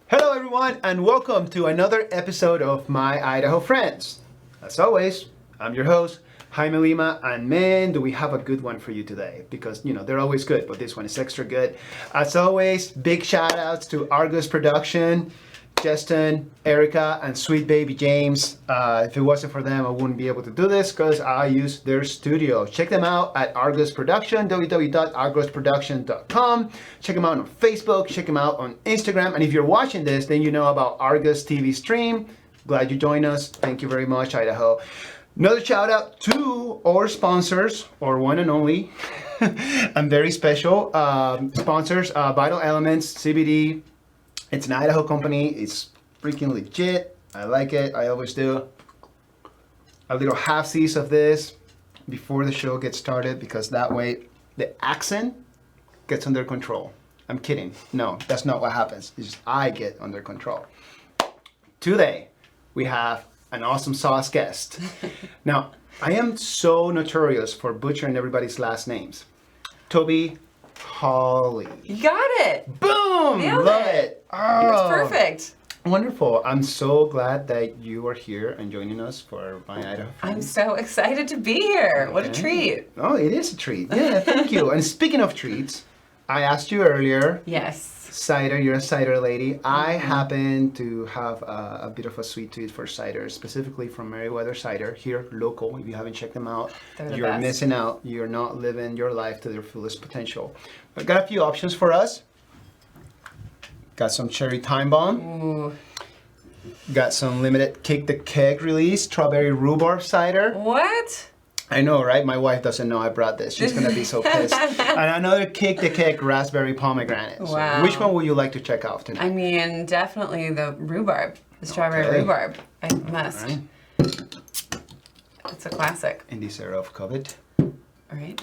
Hello, everyone, and welcome to another episode of My Idaho Friends. As always, I'm your host, Jaime Lima, and man, do we have a good one for you today, because, they're always good, but this one is extra good. As always, big shout outs to Argos Productions, Justin, Erica, and sweet baby James. If it wasn't for them, I wouldn't be able to do this because I use their studio. Check them out at Argos Production, www.argosproduction.com. Check them out on Facebook, check them out on Instagram. And if you're watching this, then you know about Argos TV stream. Glad you joined us. Thank you very much, Idaho. Another shout out to our sponsors, our one and only, and very special sponsors, Vital Elements, CBD. It's an Idaho company. It's freaking legit. I like it. I always do. A little half-seas of this before the show gets started because that way the accent gets under control. I'm kidding. No, that's not what happens. It's just I get under control. Today, we have an awesome sauce guest. Now, I am so notorious for butchering everybody's last names. Toby, Hawley. You got it. Boom! Nailed Love it. Oh, it's perfect. Wonderful. I'm so glad that you are here and joining us for My Idaho Friends. I'm so excited to be here. What a treat. Oh, it is a treat. Yeah, thank you. And speaking of treats, I asked you earlier. Yes. Cider, you're a cider lady. I happen to have a bit of a sweet tooth for cider, specifically from Meriwether Cider, here local. If you haven't checked them out, you're best. missing out. You're not living your life to their fullest potential. I've got a few options for us. Got some cherry time bomb. Ooh. Got some limited Kick the Keg release, strawberry rhubarb cider. What? I know, right? My wife doesn't know I brought this. She's gonna be so pissed. And another Kick the Keg raspberry pomegranate. Wow. So which one would you like to check out tonight? I mean, definitely the rhubarb, the strawberry rhubarb. I must. Right. It's a classic. In this era of COVID. All right.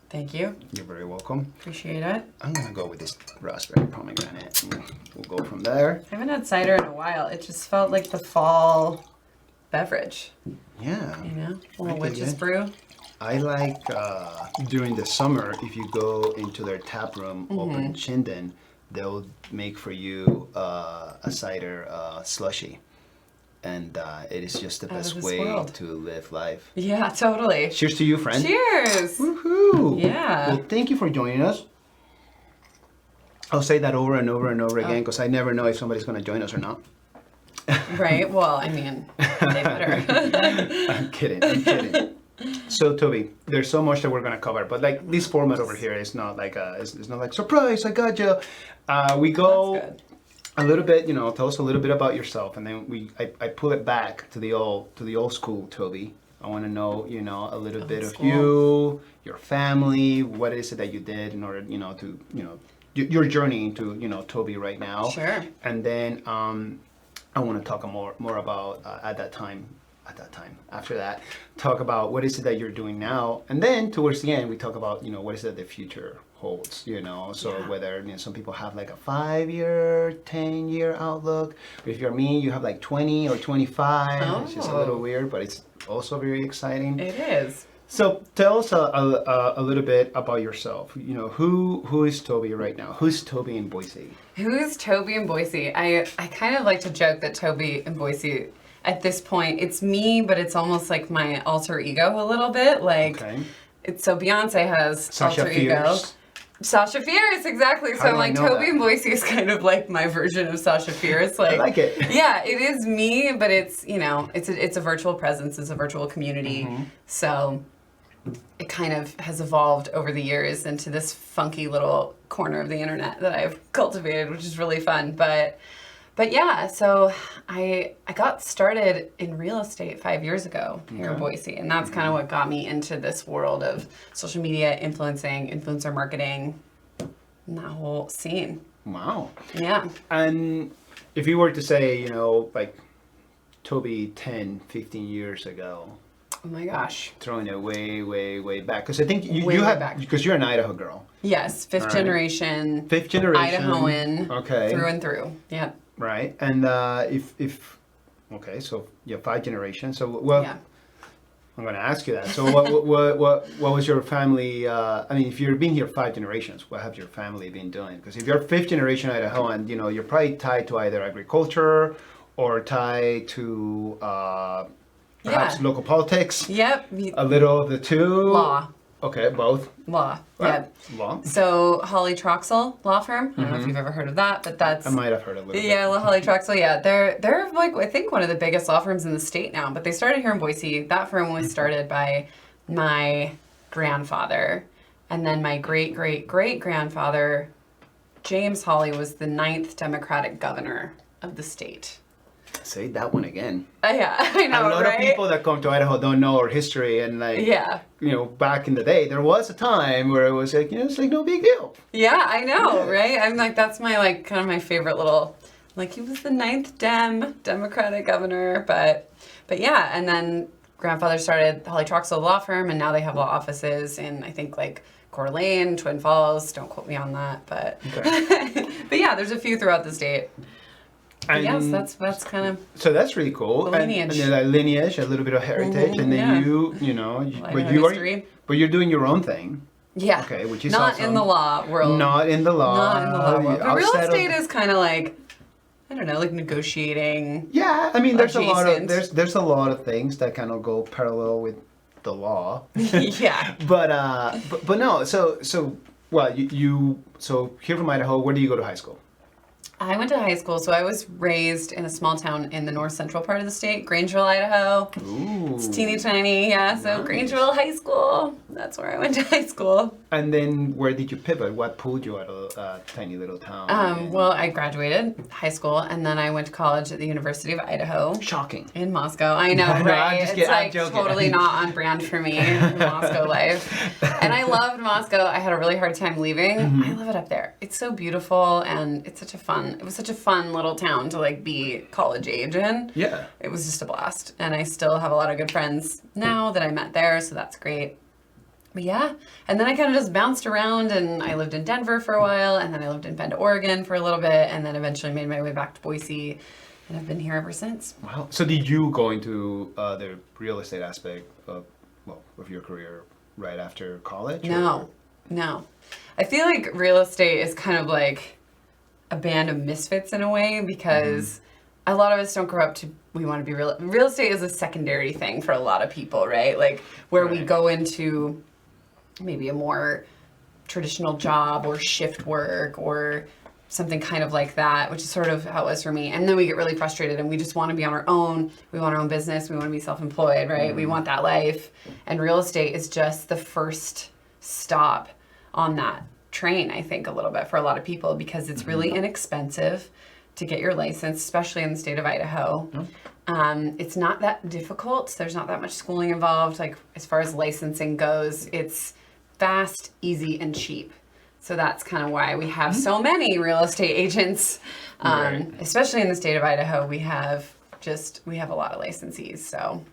Thank you. You're very welcome. Appreciate it. I'm gonna go with this raspberry pomegranate. We'll go from there. I haven't had cider in a while. It just felt like the fall beverage. Yeah. You know, a little I dig witch's it. brew. I like during the summer, if you go into their tap room over in Chinden, they'll make for you a cider slushy. And it is just the Out of best this way world. to live life. Yeah, totally. Cheers to you, friend. Cheers. Woohoo! Yeah. Well, thank you for joining us. I'll say that over and over and over again because I never know if somebody's going to join us or not. Right. Well, I mean, they better. I'm kidding. So, Toby, there's so much that we're going to cover, but like this format over here is not like it's not like surprise, I got you. We go That's good. a little bit, tell us a little bit about yourself, and then I pull it back to the old school, Toby. I want to know, a little bit of school. you, your family, what is it that you did in order, to, your journey into, Toby right now. Sure. And then I want to talk more about after that, talk about what is it that you're doing now, and then towards the end we talk about what is it the future holds, so Yeah. whether some people have like a 5-year, 10-year outlook, or if you're me, you have like 20 or 25. It's just a little Oh. weird, but it's also very exciting. It is. So tell us a little bit about yourself. Who is Toby right now? Who's Toby in Boise? Who's Toby in Boise? I kind of like to joke that Toby in Boise, at this point, it's me, but it's almost like my alter ego a little bit. Like, Okay. so Beyonce has Sasha alter ego. Fierce. Sasha Fierce, exactly. How So do I like know Toby that? in Boise is kind of like my version of Sasha Fierce. Like, I like it. Yeah, it is me, but it's it's a virtual presence, it's a virtual community. Mm-hmm. So it kind of has evolved over the years into this funky little corner of the internet that I've cultivated, which is really fun. But yeah, so I got started in real estate 5 years ago here in Boise, and that's kind of what got me into this world of social media, influencer marketing, and that whole scene. Wow. Yeah. And if you were to say, like Toby 10, 15 years ago, Oh my gosh. throwing it way back, because I think Way, you way have, back. because you're an Idaho girl. Yes, fifth Right. generation. Fifth generation. Idahoan. Okay. Through and through. Yeah. Right. And if okay, so yeah, 5 generations. So well, Yeah. I'm going to ask you that. So what was your family, I mean, if you've been here 5 generations, what have your family been doing? Because if you're 5th generation Idahoan, you know, you're probably tied to either agriculture or tied to perhaps local politics. Yep. A little of the two. Law. Okay, both. Law. Yeah. Law. So Hawley law firm. I don't know if you've ever heard of that, but that's. I might have heard a little bit. Yeah, Hawley Troxell. Yeah, they're like I think one of the biggest law firms in the state now. But they started here in Boise. That firm was started by my grandfather, and then my great great great grandfather, James Hawley, was the 9th Democratic governor of the state. Say that one again. Yeah, I know, a lot right? of people that come to Idaho don't know our history, and like, you know, back in the day, there was a time where it was like, you know, it's like no big deal. Yeah, I know, right? I'm like, that's my like kind of my favorite little, like he was the 9th Democratic governor, but yeah, and then grandfather started the Hawley Troxell law firm, and now they have law offices in I think like Coeur d'Alene, Twin Falls. Don't quote me on that, but but yeah, there's a few throughout the state. And yes, that's kind of so that's really cool. The lineage. And then that lineage, a little bit of heritage, and then you know, but you're doing your own thing. Yeah. Okay, which is not awesome. in the law world. Not in the law. Not in the law world. But real estate is kind of like I don't know, like negotiating. Yeah, I mean, there's adjacent. there's a lot of things that kind of go parallel with the law. Yeah. But no. So well, you so here from Idaho, where do you go to high school? I went to high school, so I was raised in a small town in the north central part of the state, Grangeville, Idaho. Ooh. It's teeny tiny, yeah. So Nice. Grangeville High School. That's where I went to high school. And then where did you pivot? What pulled you out of a tiny little town? Well, I graduated high school, and then I went to college at the University of Idaho. Shocking. In Moscow. I know, No, right? I'm just It's kidding. I'm like joking. totally not on brand for me, Moscow life. And I loved Moscow. I had a really hard time leaving. I love it up there. It's so beautiful, and it was such a fun little town to like be college age in. Yeah. It was just a blast. And I still have a lot of good friends now that I met there, so that's great. But yeah, and then I kind of just bounced around, and I lived in Denver for a while, and then I lived in Bend, Oregon for a little bit, and then eventually made my way back to Boise, and I've been here ever since. Wow. So did you go into the real estate aspect of your career right after college? No. I feel like real estate is kind of like a band of misfits in a way, because a lot of us don't grow up to, we want to be real estate is a secondary thing for a lot of people, right? Like where we go into maybe a more traditional job or shift work or something kind of like that, which is sort of how it was for me. And then we get really frustrated and we just want to be on our own. We want our own business. We want to be self-employed, right? We want that life. And real estate is just the first stop on that train, I think, a little bit for a lot of people, because it's really inexpensive to get your license, especially in the state of Idaho. It's not that difficult. There's not that much schooling involved. Like as far as licensing goes, it's fast, easy, and cheap. So that's kind of why we have so many real estate agents, especially in the state of Idaho. We have a lot of licensees. So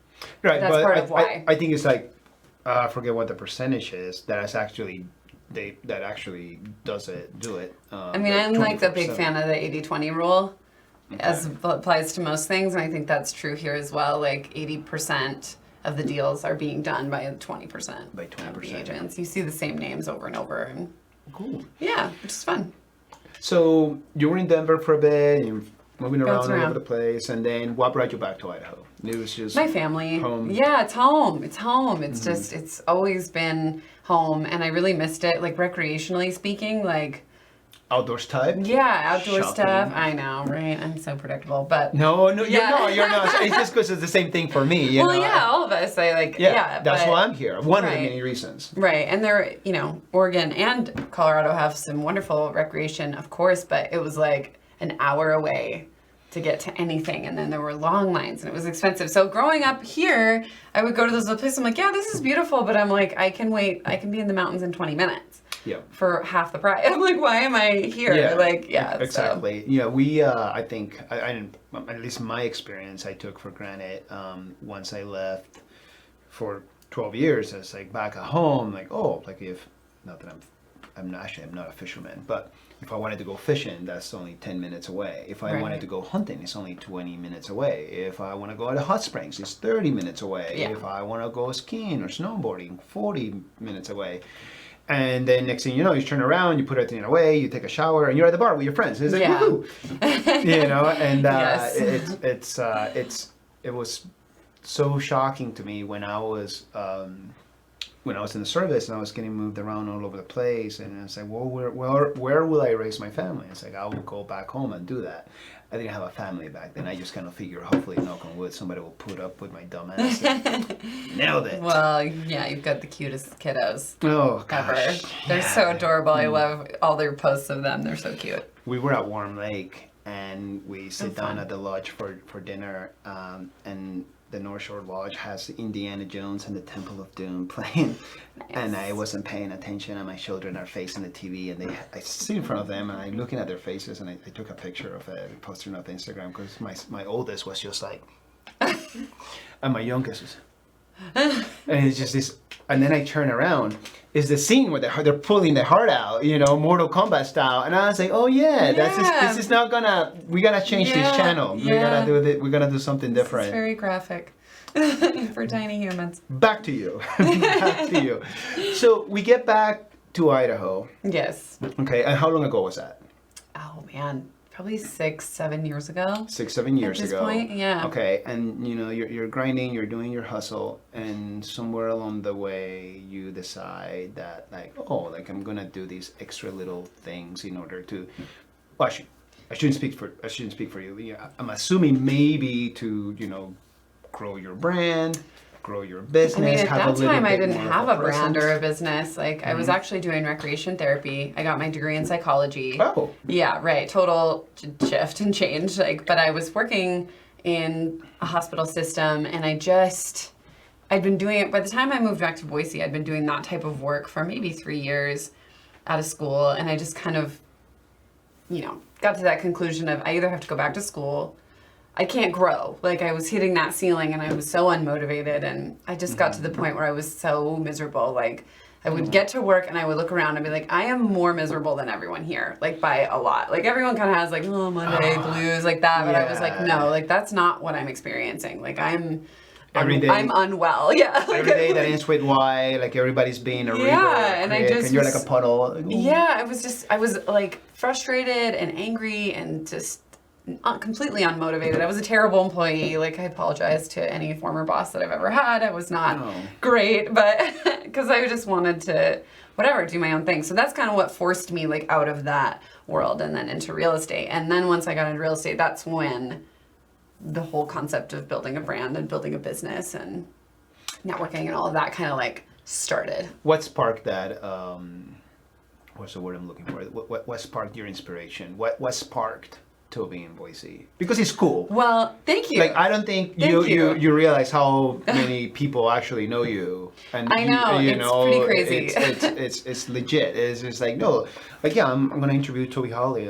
that's part of why. I think it's like, I forget what the percentage is that actually do it. I mean, I'm like a big fan of the 80-20 rule, as applies to most things, and I think that's true here as well. Like 80% of the deals are being done by 20%. By 20%. Of the agents. You see the same names over and over, and cool. Yeah, which is fun. So you were in Denver for a bit, you're moving around Bouncing all around. over the place, and then what brought you back to Idaho? It was just My family. home. Yeah, it's home. It's home. It's just, it's always been home, and I really missed it. Like recreationally speaking, like Outdoors type? yeah, outdoor Shocking. stuff. I know, right? I'm so predictable, but No, Yeah. you're not. It's just because it's the same thing for me. You well, know? yeah, all of us. I like yeah. That's but- why I'm here. One of the Right. many reasons. Right, and there, Oregon and Colorado have some wonderful recreation, of course, but it was like an hour away to get to anything, and then there were long lines, and it was expensive. So growing up here, I would go to those little places. I'm like, yeah, this is beautiful, but I'm like, I can be in the mountains in 20 minutes. Yeah. For half the price. I'm like, why am I here? Exactly. Yeah, we, I think, I at least my experience, I took for granted once I left for 12 years. I was like back at home, like, oh, like if, not that I'm I'm not a fisherman, but if I wanted to go fishing, that's only 10 minutes away. If I wanted to go hunting, it's only 20 minutes away. If I want to go to hot springs, it's 30 minutes away. Yeah. If I want to go skiing or snowboarding, 40 minutes away. And then next thing you know, you turn around, you put everything away, you take a shower, and you're at the bar with your friends. It's like, woohoo! And it was so shocking to me when I was in the service and I was getting moved around all over the place, and I was like, well, where will I raise my family? It's like, I will go back home and do that. I didn't have a family back then. I just kind of figured, hopefully, knock on wood, somebody will put up with my dumb ass. Nailed it. Well, yeah, you've got the cutest kiddos ever. They're so adorable. I love all their posts of them. They're so cute. We were at Warm Lake, and we sit down at the lodge for dinner, and the North Shore Lodge has Indiana Jones and the Temple of Doom playing, and I wasn't paying attention, and my children are facing the TV, and I sit in front of them, and I'm looking at their faces, and I took a picture of it, posted it on Instagram, because my oldest was just like, and my youngest was, and it's just this, and then I turn around, is the scene where they're pulling their heart out, Mortal Kombat style, and I was like, oh yeah, this is not gonna, we gotta change this channel, we're gonna do something different. It's very graphic for tiny humans. Back to you. So we get back to Idaho. Yes. Okay, and how long ago was that? Oh man, probably 6-7 years ago. 6-7 years ago. At this ago. point, yeah. Okay, and you're grinding, you're doing your hustle, and somewhere along the way you decide that I'm gonna do these extra little things in order to. Well, I shouldn't speak for you. Yeah, I'm assuming maybe to grow your brand, grow your business. I mean, at that time, I didn't have a brand or a business. Like, I was actually doing recreation therapy. I got my degree in psychology. Oh. Yeah, right. Total shift and change. But I was working in a hospital system, and I'd been doing it. By the time I moved back to Boise, I'd been doing that type of work for maybe 3 years out of school, and I just kind of, got to that conclusion of I either have to go back to school. I can't grow. I was hitting that ceiling, and I was so unmotivated, and I just got to the point where I was so miserable. I would get to work, and I would look around and be like, I am more miserable than everyone here, by a lot. Everyone kind of has Monday blues that, but I was like, no, that's not what I'm experiencing. Every day, I'm unwell. Yeah. Every day that ends with Y, everybody's being a and you're like a puddle. Yeah, I was frustrated and angry and just completely unmotivated. I was a terrible employee. I apologize to any former boss that I've ever had. I was not great, but because I just wanted to, do my own thing. So that's kind of what forced me out of that world and then into real estate. And then once I got into real estate, that's when the whole concept of building a brand and building a business and networking and all of that kind of started. What sparked that? What's the word I'm looking for? What sparked your inspiration? What sparked Toby in Boise? Because it's cool. Well, thank you. I don't think you realize how many people actually know you. And I know, it's pretty crazy. It's legit. It's just I'm gonna interview Toby Hawley.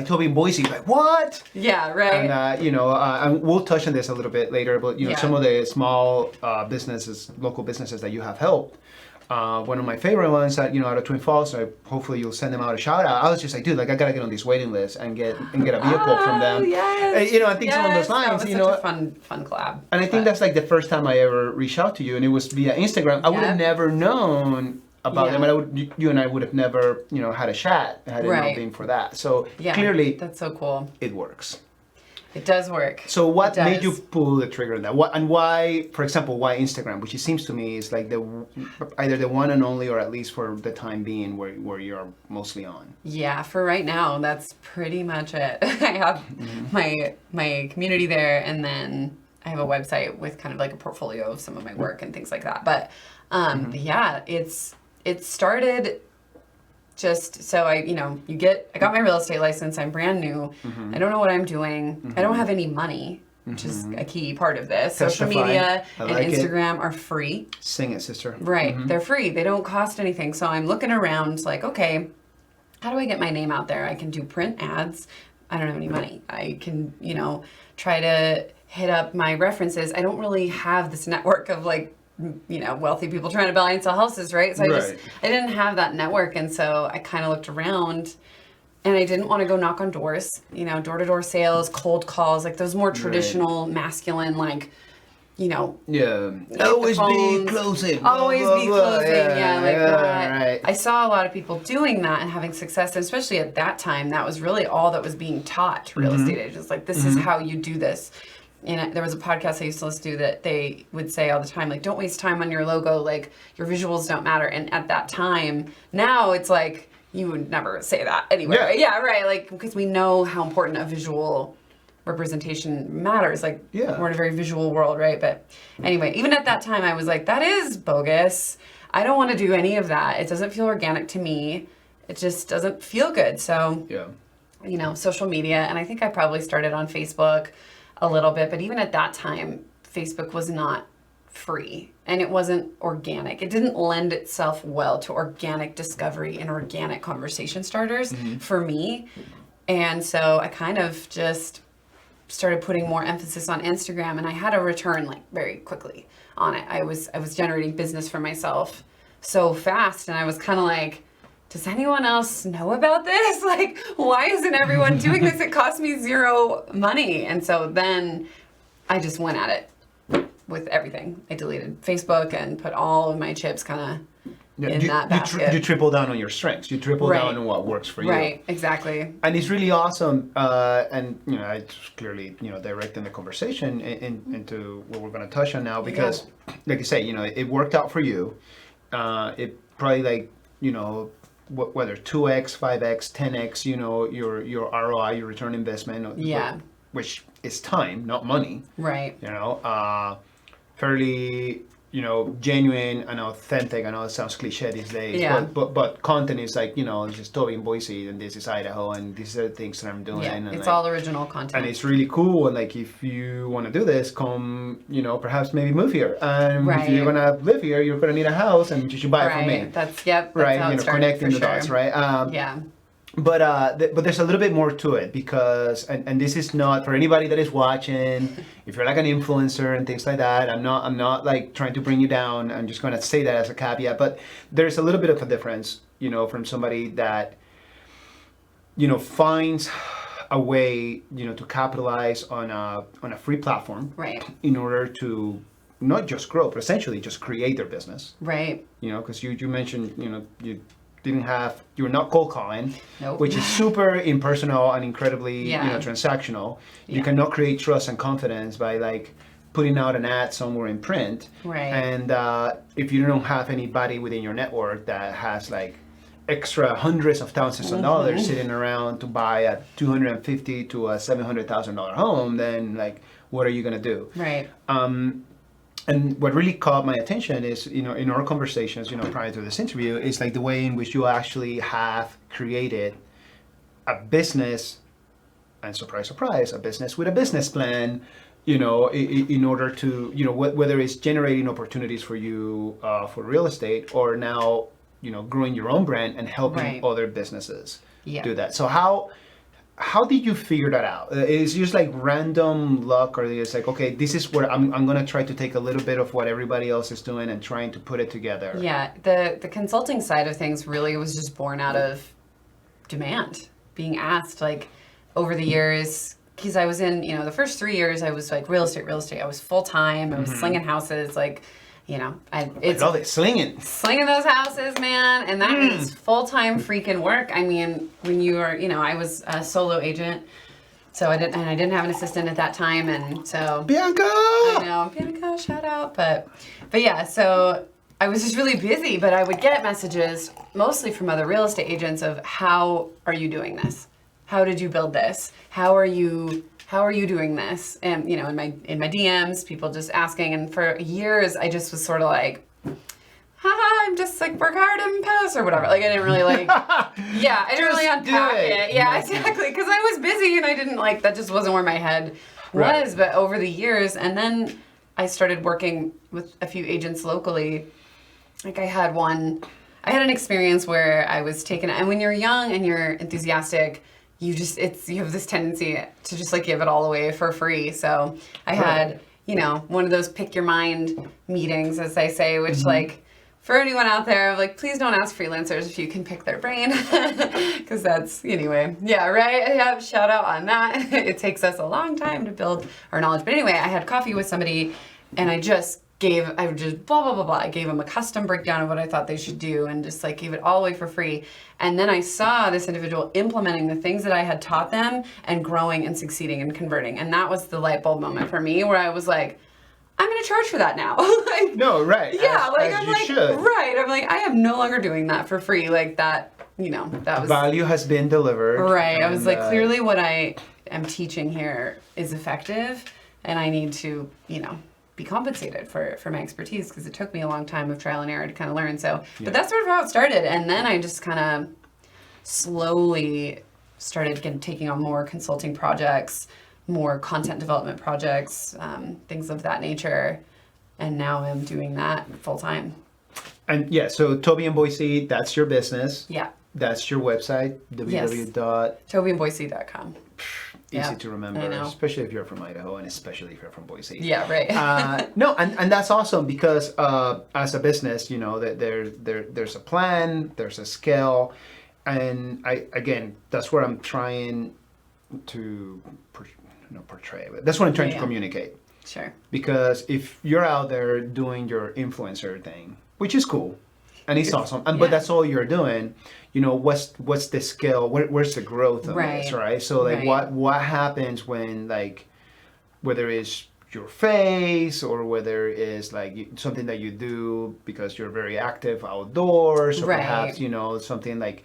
Toby in Boise. What? Yeah, right. And and we'll touch on this a little bit later. But some of the small local businesses that you have helped. One of my favorite ones out of Twin Falls, so hopefully you'll send them out a shout out. I was just like, dude, I gotta get on this waiting list and get a vehicle from them. Yes. I think along those lines, that was such a fun collab. And I think that's the first time I ever reached out to you, and it was via Instagram. I would have never known about them, and you and I would have never, had a chat had it not been for that. So clearly, that's so cool. It works. It does work. So what made you pull the trigger on that? Why, for example, why Instagram? Which it seems to me is either the one and only, or at least for the time being, where you're mostly on. Yeah, for right now, that's pretty much it. I have my community there, and then I have a website with kind of a portfolio of some of my work and things like that. But it started. Just so I got my real estate license. I'm brand new. I don't know what I'm doing. I don't have any money, which is a key part of this. Social media and Instagram are free. Sing it, sister. Right. They're free. They don't cost anything. So I'm looking around okay, how do I get my name out there? I can do print ads. I don't have any money. I can, try to hit up my references. I don't really have this network of wealthy people trying to buy and sell houses, right? So I didn't have that network. And so I kind of looked around and I didn't want to go knock on doors, door-to-door sales, cold calls, like those more traditional masculine, like, always be closing. Always be closing. Right. I saw a lot of people doing that and having success, and especially at that time, that was really all that was being taught to real estate agents. Like, this is how you do this. And there was a podcast I used to listen to that they would say all the time, like, don't waste time on your logo, like, your visuals don't matter. And at that time, now it's like, you would never say that anywhere. Yeah, right. Like, because we know how important a visual representation matters. Like, we're in a very visual world, right? But anyway, even at that time, I was like, that is bogus. I don't want to do any of that. It doesn't feel organic to me. It just doesn't feel good. So, social media. And I think I probably started on Facebook a little bit. But even at that time, Facebook was not free and it wasn't organic. It didn't lend itself well to organic discovery and organic conversation starters for me. And so I kind of just started putting more emphasis on Instagram, and I had a return like very quickly on it. I was generating business for myself so fast, and I was kind of like, does anyone else know about this? Like, why isn't everyone doing this? It cost me zero money. And so then I just went at it with everything. I deleted Facebook and put all of my chips kind of in that basket. You triple down on your strengths. You triple down on what works for you. Right, exactly. And it's really awesome. And it's clearly directing the conversation into what we're going to touch on now, because, like you say, it worked out for you. It probably whether 2x, 5x, 10x, your ROI, your return investment. Which is time, not money. Right. Fairly, genuine and authentic. I know it sounds cliche these days, but content is like, it's just Toby in Boise, and this is Idaho, and these are the things that I'm doing. Yeah, and it's all original content. And it's really cool. And like, if you want to do this, come, perhaps maybe move here. And if you're going to live here, you're going to need a house, and you should buy it from me. That's how it started, connecting the dots, right? But there's a little bit more to it, because and this is not for anybody that is watching. If you're like an influencer and things like that, I'm not like trying to bring you down. I'm just going to say that as a caveat. But there's a little bit of a difference, from somebody that finds a way to capitalize on a free platform, right, in order to not just grow, but essentially just create their business, right. Because you mentioned you were not cold calling, nope, which is super impersonal and incredibly transactional. You cannot create trust and confidence by like putting out an ad somewhere in print, right? And if you don't have anybody within your network that has like extra hundreds of thousands of dollars sitting around to buy a $250,000 to a $700,000 home, then like, what are you gonna do? Right. And what really caught my attention is, in our conversations, prior to this interview, is like the way in which you actually have created a business, and surprise, surprise, a business with a business plan, in order to, whether it's generating opportunities for you for real estate, or now, growing your own brand and helping other businesses do that. So how did you figure that out? Is it just like random luck, or is like, okay, this is where I'm going to try to take a little bit of what everybody else is doing and trying to put it together? Yeah, the consulting side of things really was just born out of demand, being asked, like, over the years, because I was in, the first 3 years, I was like real estate. I was full time. I was slinging houses, like, I love it, slinging those houses, man, and that is full-time freaking work. I mean, when you are, I was a solo agent, so I didn't have an assistant at that time, and so Bianca, shout out, but yeah, so I was just really busy, but I would get messages mostly from other real estate agents of, how are you doing this? How did you build this? How are you doing this? And in my DMs, people just asking. And for years, I just was sort of like, haha, I'm just like, work hard and post or whatever. Like, I didn't really like, I didn't really unpack it. Yeah, exactly. Because I was busy and I didn't like, that just wasn't where my head was. But over the years, and then I started working with a few agents locally. Like, I had an experience where I was taken, and when you're young and you're enthusiastic, you have this tendency to just like give it all away for free. So I had one of those pick your mind meetings, as they say, which like for anyone out there, like, please don't ask freelancers if you can pick their brain, because that's, anyway, yeah, right? Yeah, shout out on that. It takes us a long time to build our knowledge. But anyway, I had coffee with somebody, and I just blah, blah, blah, blah. I gave them a custom breakdown of what I thought they should do, and just like gave it all away for free. And then I saw this individual implementing the things that I had taught them and growing and succeeding and converting. And that was the light bulb moment for me, where I was like, I'm going to charge for that now. Like, no, right. Yeah, as I'm you like, should. right. I'm like, I am no longer doing that for free. Like that, that was... Value has been delivered. Right. I was like, clearly what I am teaching here is effective, and I need to, be compensated for my expertise, because it took me a long time of trial and error to kind of learn. So, but that's sort of how it started. And then I just kind of slowly started taking on more consulting projects, more content development projects, things of that nature. And now I'm doing that full time. And yeah, so Toby and Boise, that's your business. Yeah. That's your website, tobyandboise.com. Easy to remember, especially if you're from Idaho, and especially if you're from Boise. Yeah, right. No, and that's awesome, because as a business, there's a plan, there's a scale, and that's what I'm trying to portray. But that's what I'm trying to communicate. Sure. Because if you're out there doing your influencer thing, which is cool, and it's awesome, but that's all you're doing, what's the scale? Where's the growth of this, right? So like, what happens when, like, whether it's your face, or whether it's like something that you do because you're very active outdoors, or perhaps something like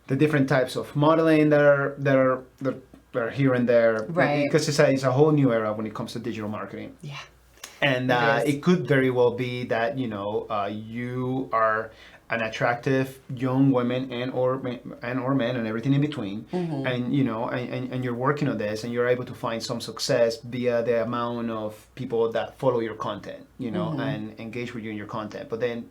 the different types of modeling that are here and there, right? Because it's a whole new era when it comes to digital marketing. Yeah. And it could very well be that you are an attractive young woman and or men and everything in between, and and you're working on this, and you're able to find some success via the amount of people that follow your content, and engage with you in your content. But then,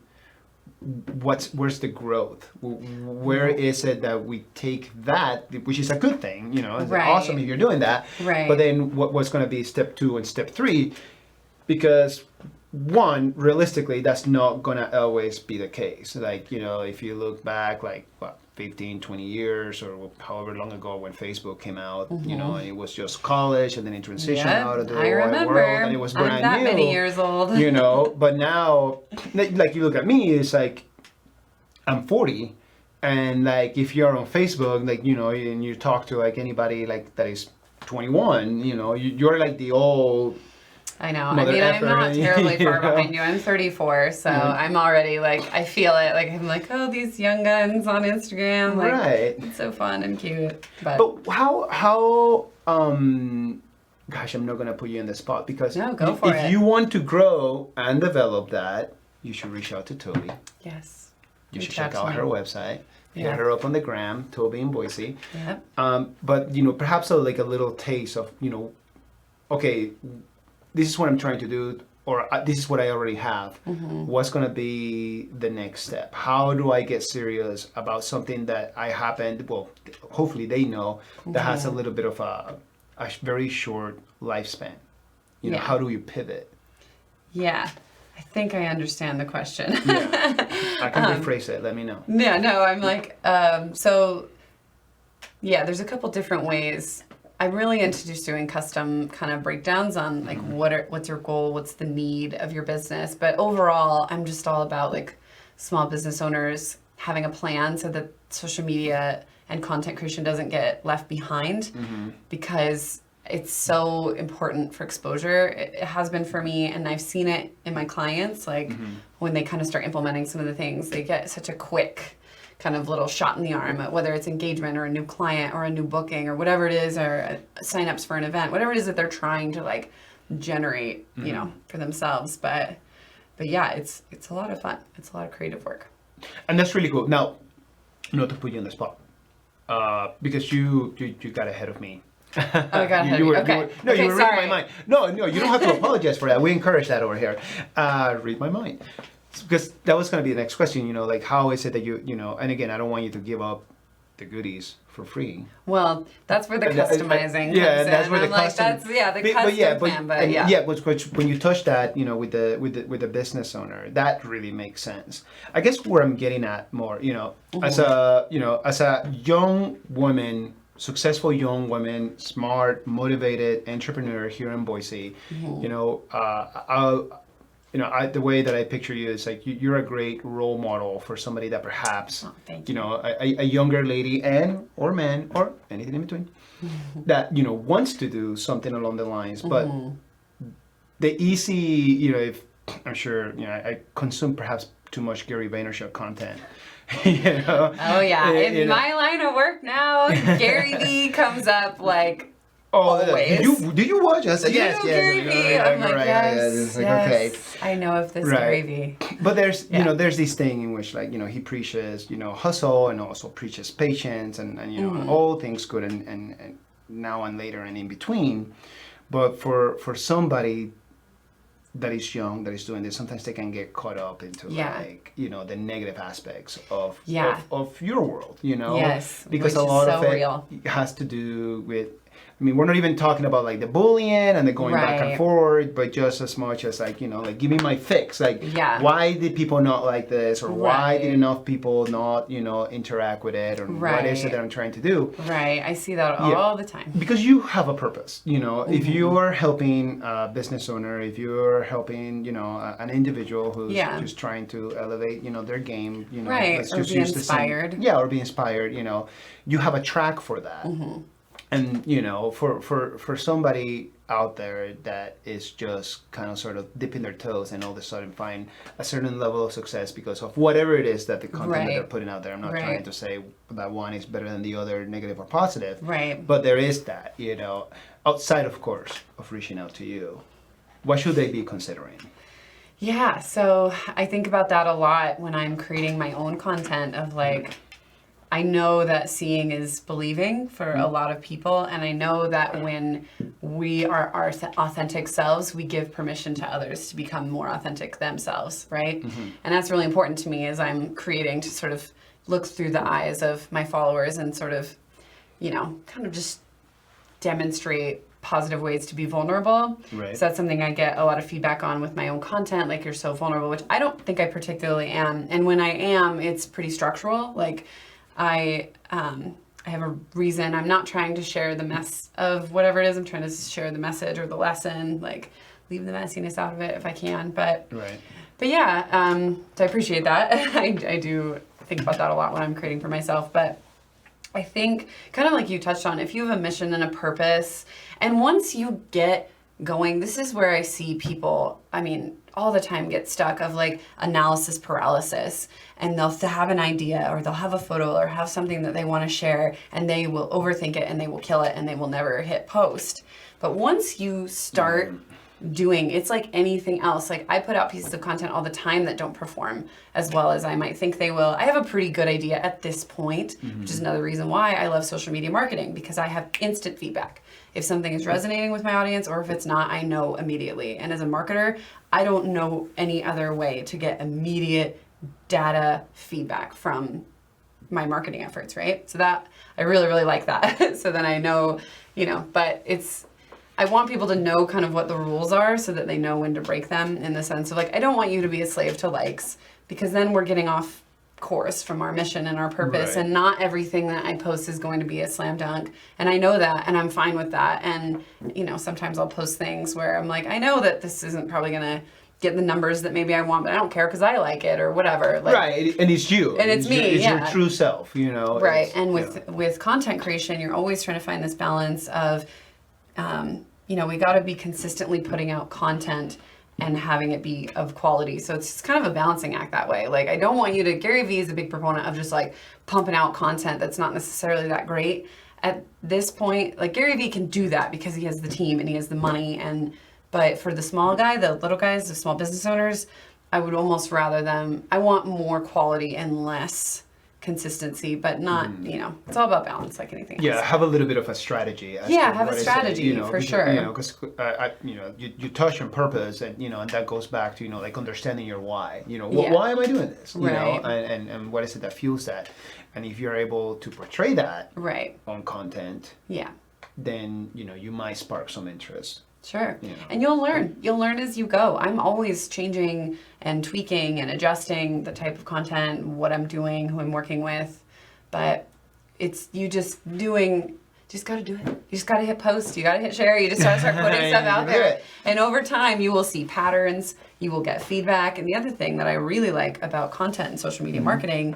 where's the growth? Where is it that we take that, which is a good thing, it's awesome if you're doing that, but then what's going to be step 2 and step 3? Because one, realistically, that's not going to always be the case. Like, if you look back, like, 15, 20 years, or however long ago when Facebook came out, and it was just college, and then it transitioned out of the world, and it was brand new. I'm that many years old. But now, like, you look at me, it's like, I'm 40, and like, if you're on Facebook, like, and you talk to like anybody like that is 21, you're like the old... I know. I'm not terribly far behind you. I'm 34, so I'm already like, I feel it. Like, I'm like, oh, these young guns on Instagram. Like, it's so fun and cute. But how gosh, I'm not going to put you in the spot, because if you want to grow and develop that, you should reach out to Toby. Yes. You should check out her website. Yeah. Hit her up on the gram, Toby and Boise. Yeah. But, perhaps like a little taste of, okay, this is what I'm trying to do, or this is what I already have. What's going to be the next step? How do I get serious about something that I happen, well, hopefully they know, that has a little bit of a very short lifespan? How do you pivot? Yeah, I think I understand the question. I can rephrase it. Let me know. Yeah, no, I'm like, there's a couple different ways. I'm really into just doing custom kind of breakdowns on like what's your goal, what's the need of your business. But overall, I'm just all about like small business owners having a plan so that social media and content creation doesn't get left behind, because it's so important for exposure. It has been for me, and I've seen it in my clients. Like when they kind of start implementing some of the things, they get such a quick kind of little shot in the arm, whether it's engagement or a new client or a new booking or whatever it is, or signups for an event, whatever it is that they're trying to like generate, for themselves. But yeah, it's a lot of fun. It's a lot of creative work. And that's really cool. Now, not to put you on the spot, because you got ahead of me. Oh, I got ahead of you. Okay. You were reading my mind. No, you don't have to apologize for that. We encourage that over here. Read my mind. Because that was going to be the next question, like, how is it that and again, I don't want you to give up the goodies for free. Well, that's where the customizing comes and that's in. where the I'm like, custom. that's the custom plan, but yeah. Which when you touch that, with the business owner, that really makes sense. I guess where I'm getting at more, as a young woman, successful young woman, smart, motivated entrepreneur here in Boise, the way that I picture you is like you're a great role model for somebody that perhaps, a younger lady or man or anything in between, that wants to do something along the lines, but the easy, if I'm sure, I consume perhaps too much Gary Vaynerchuk content. Oh yeah, in my line of work now, Gary V comes up like. Always. Do you watch? I said, yes. Gary V. I'm like, yes. Okay. I know of this Gary V. But there's, there's this thing in which, like, he preaches, hustle, and also preaches patience, and all things good, and now and later and in between. But for somebody that is young, that is doing this, sometimes they can get caught up into the negative aspects of your world, Yes. because a lot of it has to do with. I mean, we're not even talking about like the bullying and the going back and forth, but just as much as like, give me my fix. Like, why did people not like this? Or why did enough people not, interact with it? Or what is it that I'm trying to do? Right. I see that all the time. Because you have a purpose, if you're helping a business owner, if you're helping, an individual who's just trying to elevate, their game, let's or just be use inspired. or be inspired, you have a track for that. And for somebody out there that is just kind of sort of dipping their toes and all of a sudden find a certain level of success because of whatever it is that the content that they're putting out there. I'm not trying to say that one is better than the other, negative or positive. Right. But there is that, outside, of course, of reaching out to you. What should they be considering? Yeah, so I think about that a lot when I'm creating my own content of like, I know that seeing is believing for a lot of people, and I know that when we are our authentic selves, we give permission to others to become more authentic themselves, right? And that's really important to me as I'm creating to sort of look through the eyes of my followers and sort of, kind of just demonstrate positive ways to be vulnerable. Right. So that's something I get a lot of feedback on with my own content, like you're so vulnerable, which I don't think I particularly am. And when I am, it's pretty structural. Like I have a reason. I'm not trying to share the mess of whatever it is. I'm trying to share the message or the lesson, like leave the messiness out of it if I can. But yeah, so I appreciate that. I do think about that a lot when I'm creating for myself. But I think kind of like you touched on, if you have a mission and a purpose, and once you get going, this is where I see people, all the time get stuck of like analysis paralysis, and they'll have an idea or they'll have a photo or have something that they want to share, and they will overthink it and they will kill it and they will never hit post. But once you start doing, it's like anything else. Like I put out pieces of content all the time that don't perform as well as I might think they will. I have a pretty good idea at this point, which is another reason why I love social media marketing, because I have instant feedback. If something is resonating with my audience or if it's not, I know immediately. And as a marketer, I don't know any other way to get immediate data feedback from my marketing efforts, right? So that, I really, really like that. So then I know, but I want people to know kind of what the rules are so that they know when to break them, in the sense of like, I don't want you to be a slave to likes, because then we're getting off course from our mission and our purpose, and not everything that I post is going to be a slam dunk. And I know that, and I'm fine with that. And, sometimes I'll post things where I'm like, I know that this isn't probably going to get the numbers that maybe I want, but I don't care because I like it or whatever. Like, and it's you. And it's me, It's your true self, Right, and with content creation, you're always trying to find this balance of, we got to be consistently putting out content and having it be of quality. So it's kind of a balancing act that way. Like, I don't want you to, Gary Vee is a big proponent of just like pumping out content that's not necessarily that great. At this point, like Gary Vee can do that because he has the team and he has the money. But for the small guy, the little guys, the small business owners, I would almost rather I want more quality and less consistency, but not, it's all about balance like anything else. Yeah, have a little bit of a strategy. As Yeah, to have what a is it, strategy, for because, sure. Because you touch on purpose, and and that goes back to like understanding your why. Why am I doing this? Right. And what is it that fuels that? And if you're able to portray that Right. on content, Yeah. then you might spark some interest. Sure. And you'll learn. You'll learn as you go. I'm always changing and tweaking and adjusting the type of content, what I'm doing, who I'm working with. But you just got to do it. You just got to hit post. You got to hit share. You just got to start putting stuff out there. And over time, you will see patterns. You will get feedback. And the other thing that I really like about content and social media marketing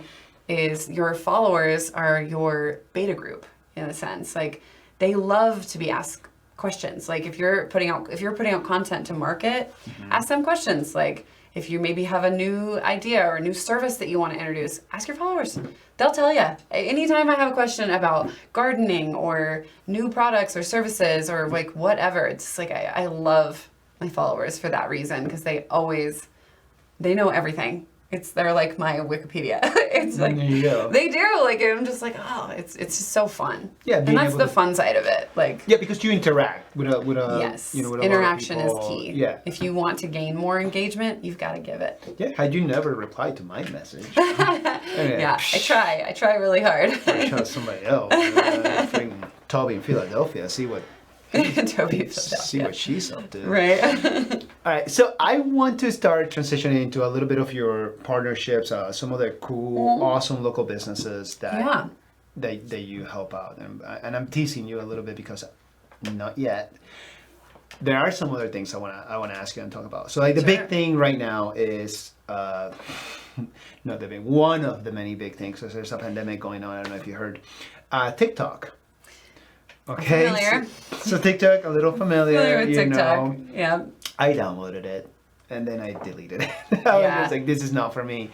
is your followers are your beta group, in a sense. Like, they love to be asked questions. Like, if you're putting out content to market, ask them questions. Like, if you maybe have a new idea or a new service that you want to introduce, ask your followers. They'll tell you. Anytime I have a question about gardening or new products or services or like whatever, it's like I love my followers for that reason, because they know everything. They're like my Wikipedia. It's like There you go. they do. Like, I'm just like, oh, it's just so fun. Yeah, and being that's able the to- fun side of it. Like, Yeah, because you interact with a yes, with a lot of interaction is people. key. Yeah. If you want to gain more engagement, you've got to give it. Yeah. Had you never replied to my message? Yeah, I try really hard. Or tell somebody else. Freaking Toby in Philadelphia. See what Toby, see what she's up to. right? All right, so I want to start transitioning into a little bit of your partnerships, some of the cool, awesome local businesses that you help out, and I'm teasing you a little bit because not yet. There are some other things I wanna ask you and talk about. So like the big thing right now is not the big one of the many big things. So there's a pandemic going on. I don't know if you heard TikTok. Okay, Familiar. So TikTok, a little familiar, with TikTok. Yeah. I downloaded it and then I deleted it. I was just like, this is not for me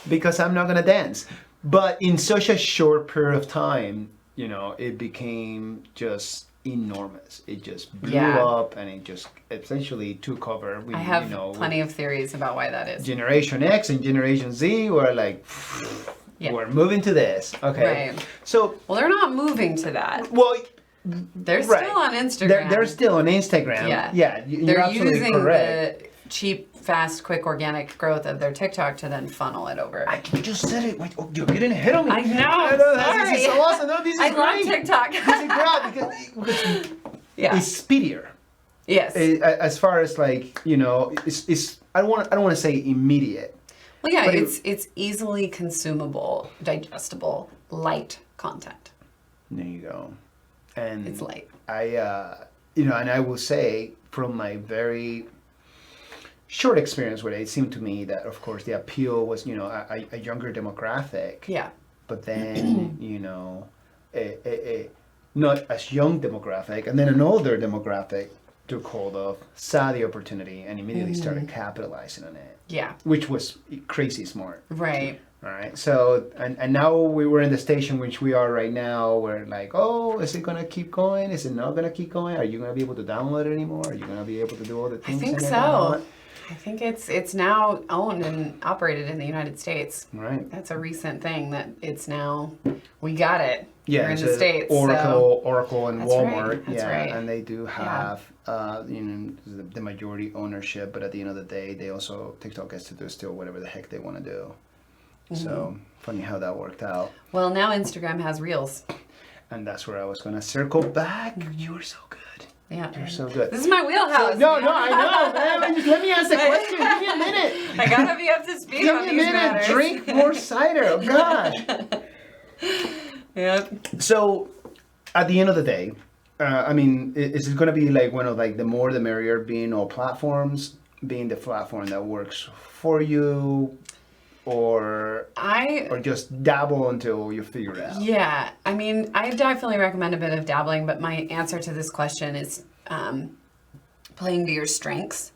because I'm not gonna dance. But in such a short period of time, it became just enormous. It just blew up and it just essentially took over. I have plenty of theories about why that is. Generation X and Generation Z were like, we're moving to this. Okay. Right. So, Well, they're not moving to that. well, They're still on Instagram. they're still on Instagram. Yeah. Yeah, you're They're absolutely using correct. the cheap, fast, quick, organic growth of their TikTok to then funnel it over. I just said it. Wait, you're getting ahead of me. I know. This is so awesome. No, this is I great. love TikTok. This is great because Yeah. it's speedier. Yes. As far as like it's I don't want to say immediate. Well, yeah, but it's easily consumable, digestible, light content. There you go. And It's light. and I will say from my very short experience with it, it seemed to me that of course the appeal was a younger demographic. Yeah. But then a not as young demographic, and then an older demographic took hold of, saw the opportunity, and immediately started capitalizing on it. Yeah. Which was crazy smart. Right. All right. So, and now we were in the station which we are right now, where like, oh, is it going to keep going? Is it not going to keep going? Are you going to be able to download it anymore? Are you going to be able to do all the things? I think in it so. now? I think it's now owned and operated in the United States. Right. That's a recent thing that it's now, we got it. Yeah, We're in it's the States. Oracle and That's Walmart. right, that's yeah, right. and they do have the majority ownership, but at the end of the day, they also TikTok gets to do still whatever the heck they want to do. So funny how that worked out. Well, now Instagram has Reels. And that's where I was gonna circle back. You were so good. Yeah. You're so good. This is my wheelhouse. No, I know, man. Just let me ask the question. Give me a minute. I gotta be up to speed Give on me a these minute. matters. Drink more cider. Oh, gosh. Yep. So, at the end of the day, is it going to be like one of like the more the merrier, being all platforms, being the platform that works for you, or just dabble until you figure it out? Yeah, I mean, I definitely recommend a bit of dabbling, but my answer to this question is playing to your strengths.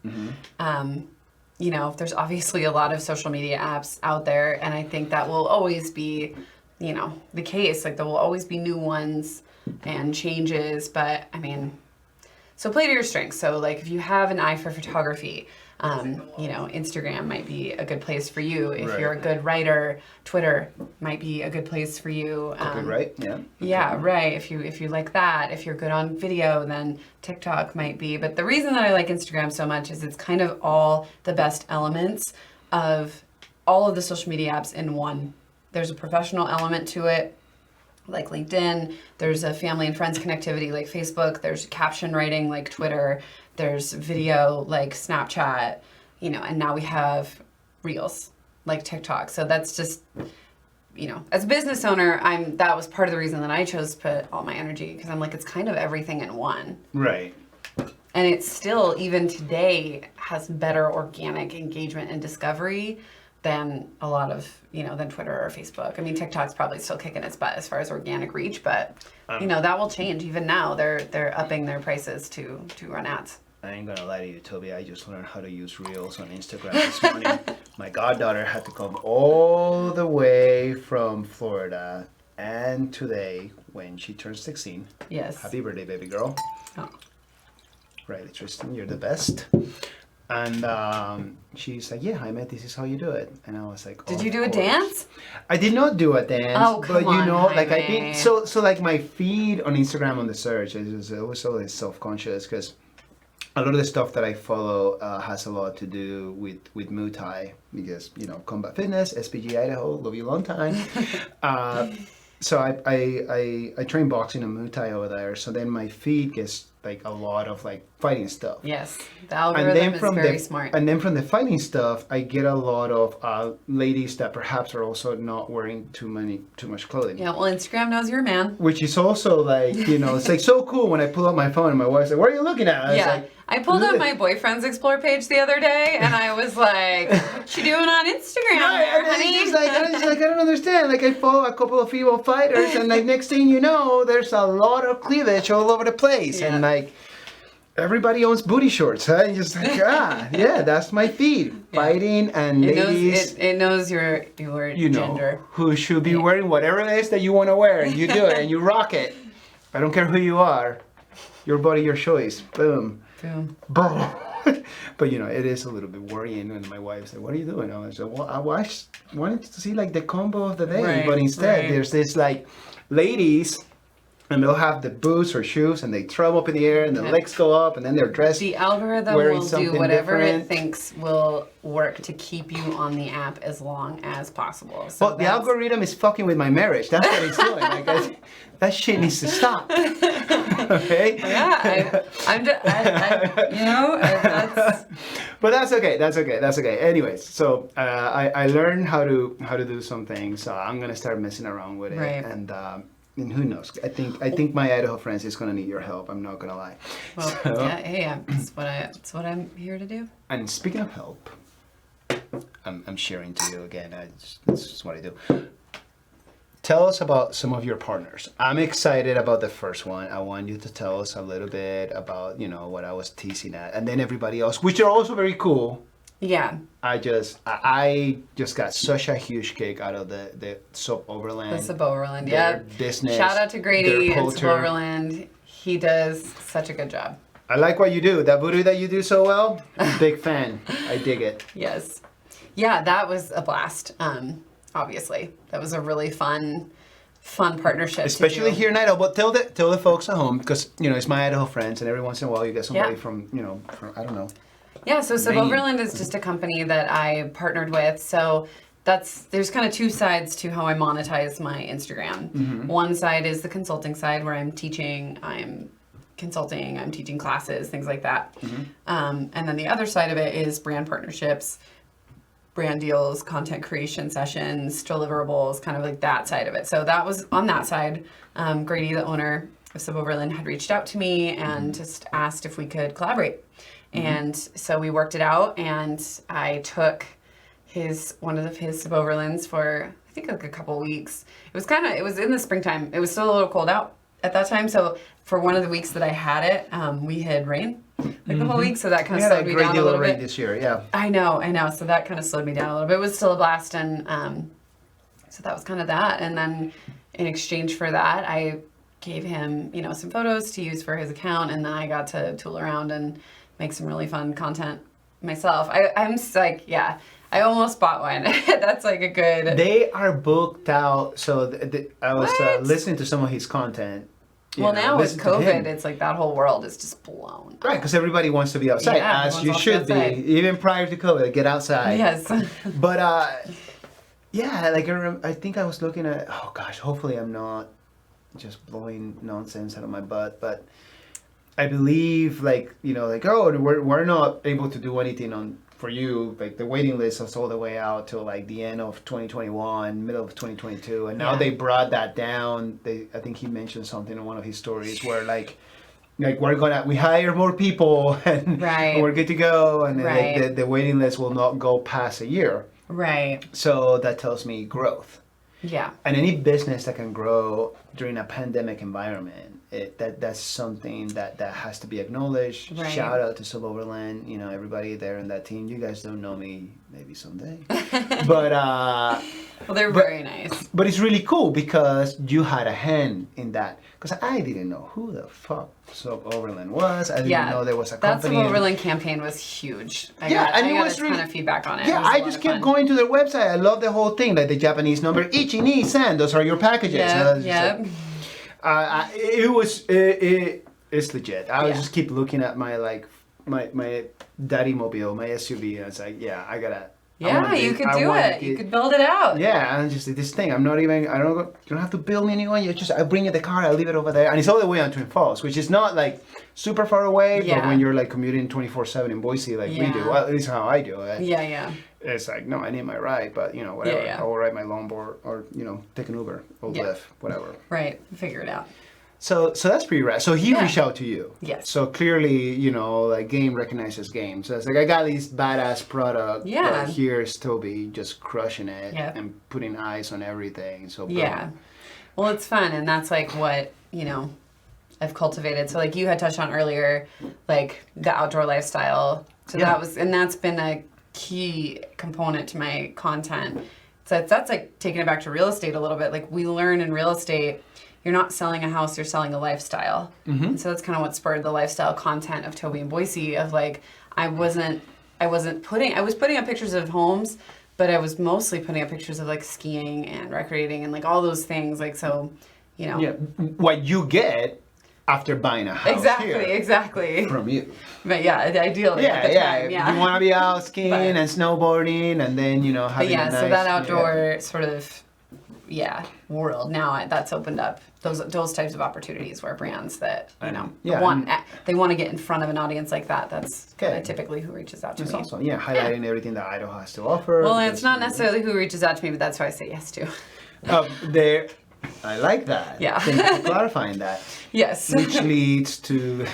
There's obviously a lot of social media apps out there, and I think that will always be, the case. Like, there will always be new ones and changes, but I mean, so play to your strengths. So like if you have an eye for photography, Instagram might be a good place for you. If Right. you're a good writer, Twitter might be a good place for you. Copyright, yeah. Yeah, right. If you like that, if you're good on video, then TikTok might be. But the reason that I like Instagram so much is it's kind of all the best elements of all of the social media apps in one. There's a professional element to it, like LinkedIn. There's a family and friends connectivity like Facebook. There's caption writing like Twitter. There's video like Snapchat, and now we have Reels like TikTok. So that's just, as a business owner, that was part of the reason that I chose to put all my energy, because I'm like, it's kind of everything in one. Right. And it still, even today, has better organic engagement and discovery than a lot of, than Twitter or Facebook. I mean, TikTok's probably still kicking its butt as far as organic reach, but, that will change. Even now, they're upping their prices to run ads. I ain't gonna lie to you, Toby. I just learned how to use Reels on Instagram this morning. My goddaughter had to come all the way from Florida, and today, when she turns 16, Yes. happy birthday, baby girl. Oh. Riley Tristan, you're the best. And she's like, yeah, Jaime, this is how you do it. And I was like, Did of you do a course. dance? I did not do a dance. Oh, come but on, like I Jaime. did. So like my feed on Instagram on the search is always always self-conscious, because a lot of the stuff that I follow has a lot to do with Muay Thai, because combat fitness, SPG Idaho, love you a long time. So I train boxing and Muay Thai over there. So then my feed gets like a lot of like fighting stuff. Yes, the algorithm is very smart. And then from the fighting stuff, I get a lot of ladies that perhaps are also not wearing too much clothing. Yeah, well, Instagram knows you're a man. Which is also like, it's like so cool when I pull up my phone and my wife's like, what are you looking at? Yeah. Like, I pulled up my boyfriend's Explore page the other day, and I was like, what you doing on Instagram there, and honey? it's just like, I don't understand. Like, I follow a couple of female fighters, and like, next thing you know, there's a lot of cleavage all over the place. Yeah. And like, everybody owns booty shorts, huh? And just like, yeah, that's my feed. Yeah. Fighting and ladies. It knows your gender. Who should be wearing whatever it is that you want to wear. And you do it, and you rock it. I don't care who you are. Your body, your choice. Boom. Boom. Boom. But it is a little bit worrying when my wife said, what are you doing? I was like, well, I wanted to see like the combo of the day. Right, but instead right. there's this like ladies, and they'll have the boots or shoes, and they throw them up in the air, and the legs go up, and then they're dressed. The algorithm wearing will do something whatever different. it thinks will work to keep you on the app as long as possible. So Well, the algorithm is fucking with my marriage. That's what it's doing. Like, that shit needs to stop. Okay? Yeah, that's... But that's okay. Anyways, so I learned how to do some things. So I'm gonna start messing around with it, Right. and who knows? I think my Idaho friends is gonna need your help. I'm not gonna lie. Well, So- yeah, hey, it's what I'm here to do. And speaking of help, I'm sharing to you again. That's just what I do. Tell us about some of your partners. I'm excited about the first one. I want you to tell us a little bit about, what I was teasing at. And then everybody else, which are also very cool. Yeah. I just got such a huge kick out of the Soap Overland. The Sub Overland, their yeah. business, Shout out to Grady their and Sub culture. Overland. He does such a good job. I like what you do. That voodoo that you do so well, big fan. I dig it. Yes. Yeah, that was a blast. Obviously, that was a really fun partnership. Especially to do. here in Idaho. But tell the folks at home, because it's my Idaho friends, and every once in a while you get somebody from I don't know. Yeah, so Sub Maine. Overland is just a company that I partnered with. So there's kind of two sides to how I monetize my Instagram. Mm-hmm. One side is the consulting side, where I'm teaching, I'm consulting, I'm teaching classes, things like that. Mm-hmm. And then the other side of it is brand partnerships, brand deals, content creation sessions, deliverables, kind of like that side of it. So that was on that side. Grady, the owner of Sub Overland, had reached out to me and just asked if we could collaborate. And so we worked it out, and I took one of his Sub Overlands for, I think, like a couple weeks. It was in the springtime. It was still a little cold out at that time. So for one of the weeks that I had it, we had rain like the whole week. So that kind We of had slowed a me great down a deal little of rain bit. this year, yeah. I know. So that kind of slowed me down a little bit. It was still a blast, and so that was kind of that. And then in exchange for that, I gave him, some photos to use for his account, and then I got to tool around and make some really fun content myself. I'm just like, yeah, I almost bought one. That's like a good. They are booked out. So I was What? listening to some of his content. Well, now with listen to him. COVID, it's like that whole world is just blown. Right, because everybody wants to be outside, Yeah, as everyone's you also should outside. be, even prior to COVID. Get outside. Yes. But yeah, like I think I was looking at. Oh gosh, hopefully I'm not just blowing nonsense out of my butt, but I believe like we're not able to do anything for you. Like the waiting list is all the way out till like the end of 2021, middle of 2022, and now Yeah. they brought that down. I think he mentioned something in one of his stories where like we hire more people and, Right. and we're good to go, and Right. like, the waiting list will not go past a year. Right. So that tells me growth. Yeah. And any business that can grow during a pandemic environment, that's something that has to be acknowledged. Right. Shout out to Suboverland, everybody there in that team. You guys don't know me, maybe someday. But Well, they're very nice. but it's really cool because you had a hand in that. Because I didn't know who the fuck Suboverland was. I didn't know there was a That company. Suboverland campagn was huge. I Yeah, got, and I it got was a ton really- of feedback on it. Yeah, It was a I lot just of kept fun. going to their website. I love the whole thing, like the Japanese number, Ichi-ni-san, those are your packages. And I was just Yeah. like, it's legit. I would Yeah. just keep looking at my daddy mobile, my SUV, and it's like, yeah, I Yeah, wanna you be- could I do wanna it. You get- could build it out. Yeah, and just this thing. You don't have to build me a new one. I bring you the car, I leave it over there, and it's all the way on Twin Falls, which is not like super far away. But Yeah. when you're like commuting 24/7 in Boise, like we Yeah. do, well, at least how I do it. Yeah, yeah. It's like, no, I need my ride, but whatever. Yeah. I will ride my longboard or take an Uber or Yeah. Lyft, whatever. Right. Figure it out. So that's pretty rad. So he Yeah. reached out to you. Yes. So clearly, like game recognizes game. So it's like I got this badass product. Yeah. But here's Toby just crushing it Yeah. and putting eyes on everything. So boom. Yeah. Well, it's fun, and that's like what, I've cultivated. So like you had touched on earlier, like the outdoor lifestyle. So Yeah. that's been a key component to my content. So that's like taking it back to real estate a little bit. Like we learn in real estate, you're not selling a house, you're selling a lifestyle. Mm-hmm. And so that's kind of what spurred the lifestyle content of Toby and Boise of like, I was putting up pictures of homes, but I was mostly putting up pictures of like skiing and recreating and like all those things. Like, so, Yeah. What you get after buying a house Exactly. from you. But yeah, ideally at the time, yeah. You want to be out skiing But- and snowboarding, and then But having yeah, a nice, so that outdoor sort of, world now that's opened up those types of opportunities where brands that they want to get in front of an audience like that. That's Okay. typically who reaches out to It's me. also highlighting everything that Idaho has to offer. Well, because, it's not necessarily who reaches out to me, but that's who I say yes to. There, I like that. Yeah. Thank you for clarifying that. Yes. Which leads to,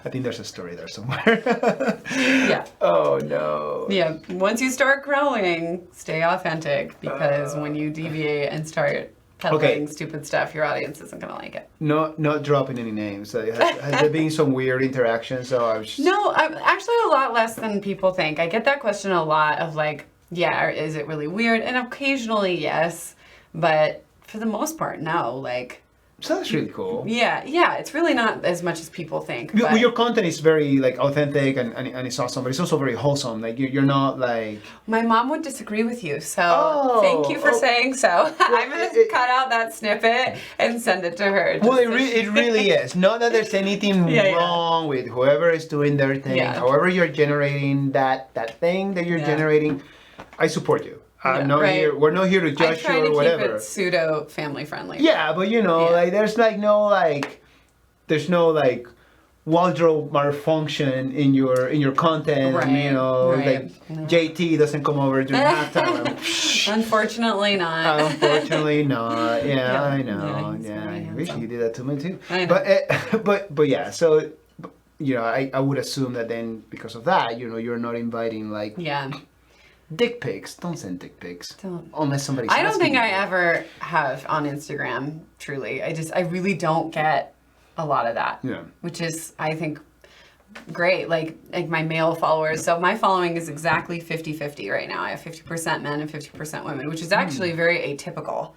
I think there's a story there somewhere. Yeah. Oh no. Yeah. Once you start growing, stay authentic because when you deviate and start peddling stupid stuff, your audience isn't gonna like it. Not dropping any names. Has there been some weird interactions? So I was just... No, I'm actually a lot less than people think. I get that question a lot of like, is it really weird? And occasionally, yes, but for the most part, no. Like, So that's really cool. yeah, it's really not as much as people think. Well, but your content is very like authentic and it's awesome, but it's also very wholesome. Like you're not like... my mom would disagree with you, so Oh, thank you for saying so. I'm gonna it- cut out that snippet and send it to her. Well, just it, so it really is. Not that there's anything Yeah. wrong with whoever is doing their thing. Yeah. However you're generating that thing that you're Yeah. generating, I support you. I'm Yeah, not right. here. We're not here to I judge you try or to whatever. keep it pseudo family friendly. Yeah, but Yeah. like there's no wardrobe malfunction in your content. Right, And, right. like No. JT doesn't come over during halftime. Unfortunately not. Unfortunately not. Yeah, Yeah. I Yeah, know. he's Yeah, very I wish handsome. he did that to me too. I know. But yeah. So I would assume that then because of that, you're not inviting like Yeah. dick pics. Don't send dick pics Don't. unless somebody's. I don't asking think you. I ever have on Instagram, truly. I really don't get a lot of that. Yeah. Which is, I think, great. Like my male followers. So my following is exactly 50-50 right now. I have 50% men and 50% women, which is actually very atypical.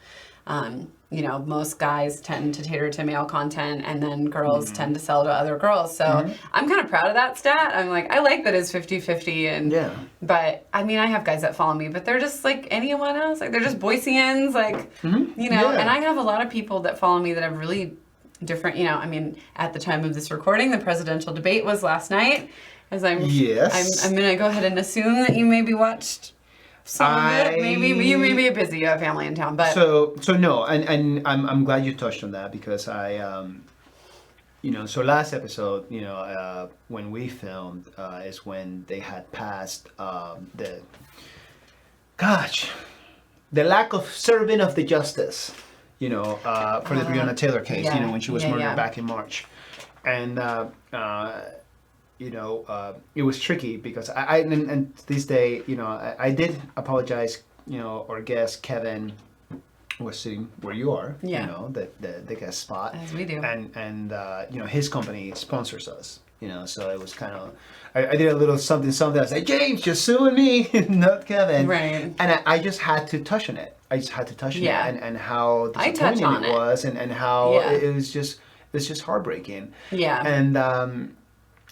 You know, most guys tend to cater to male content, and then girls tend to sell to other girls. So I'm kind of proud of that stat. I'm like, I like that it's 50-50. And but I mean, I have guys that follow me, but they're just like anyone else. Like they're just Boiseans, like you know. And I have a lot of people that follow me that have really different. You know, I mean, at the time of this recording, the presidential debate was last night. As I'm gonna go ahead and assume that you maybe watched. Some of it, maybe you may be busy. You have family in town, but so no, and I'm glad you touched on that because I you know, so last episode, you know, when we filmed is when they had passed the lack of serving of the justice, you know, for the Breonna Taylor case, you know, when she was murdered back in March, and you know, it was tricky because and this day, you know, I did apologize, you know, our guest Kevin was sitting where you are, you know, the guest spot, as we do, and you know, his company sponsors us, you know, so it was kind of, I did a little something. I said, James, just suing me, not Kevin, right? And I just had to touch on it. I just had to touch on it, and how disappointing it was, and how it was just heartbreaking, and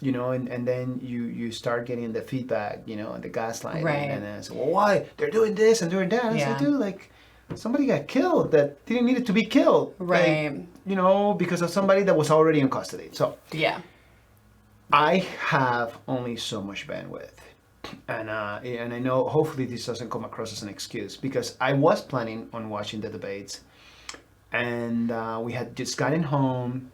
you know, and then you start getting the feedback, you know, and the gaslighting, and then I said, well, why they're doing this and doing that? And I said, dude, like somebody got killed that didn't need it to be killed, right? Like, you know, because of somebody that was already in custody. So I have only so much bandwidth, and I know hopefully this doesn't come across as an excuse because I was planning on watching the debates, and we had just gotten home.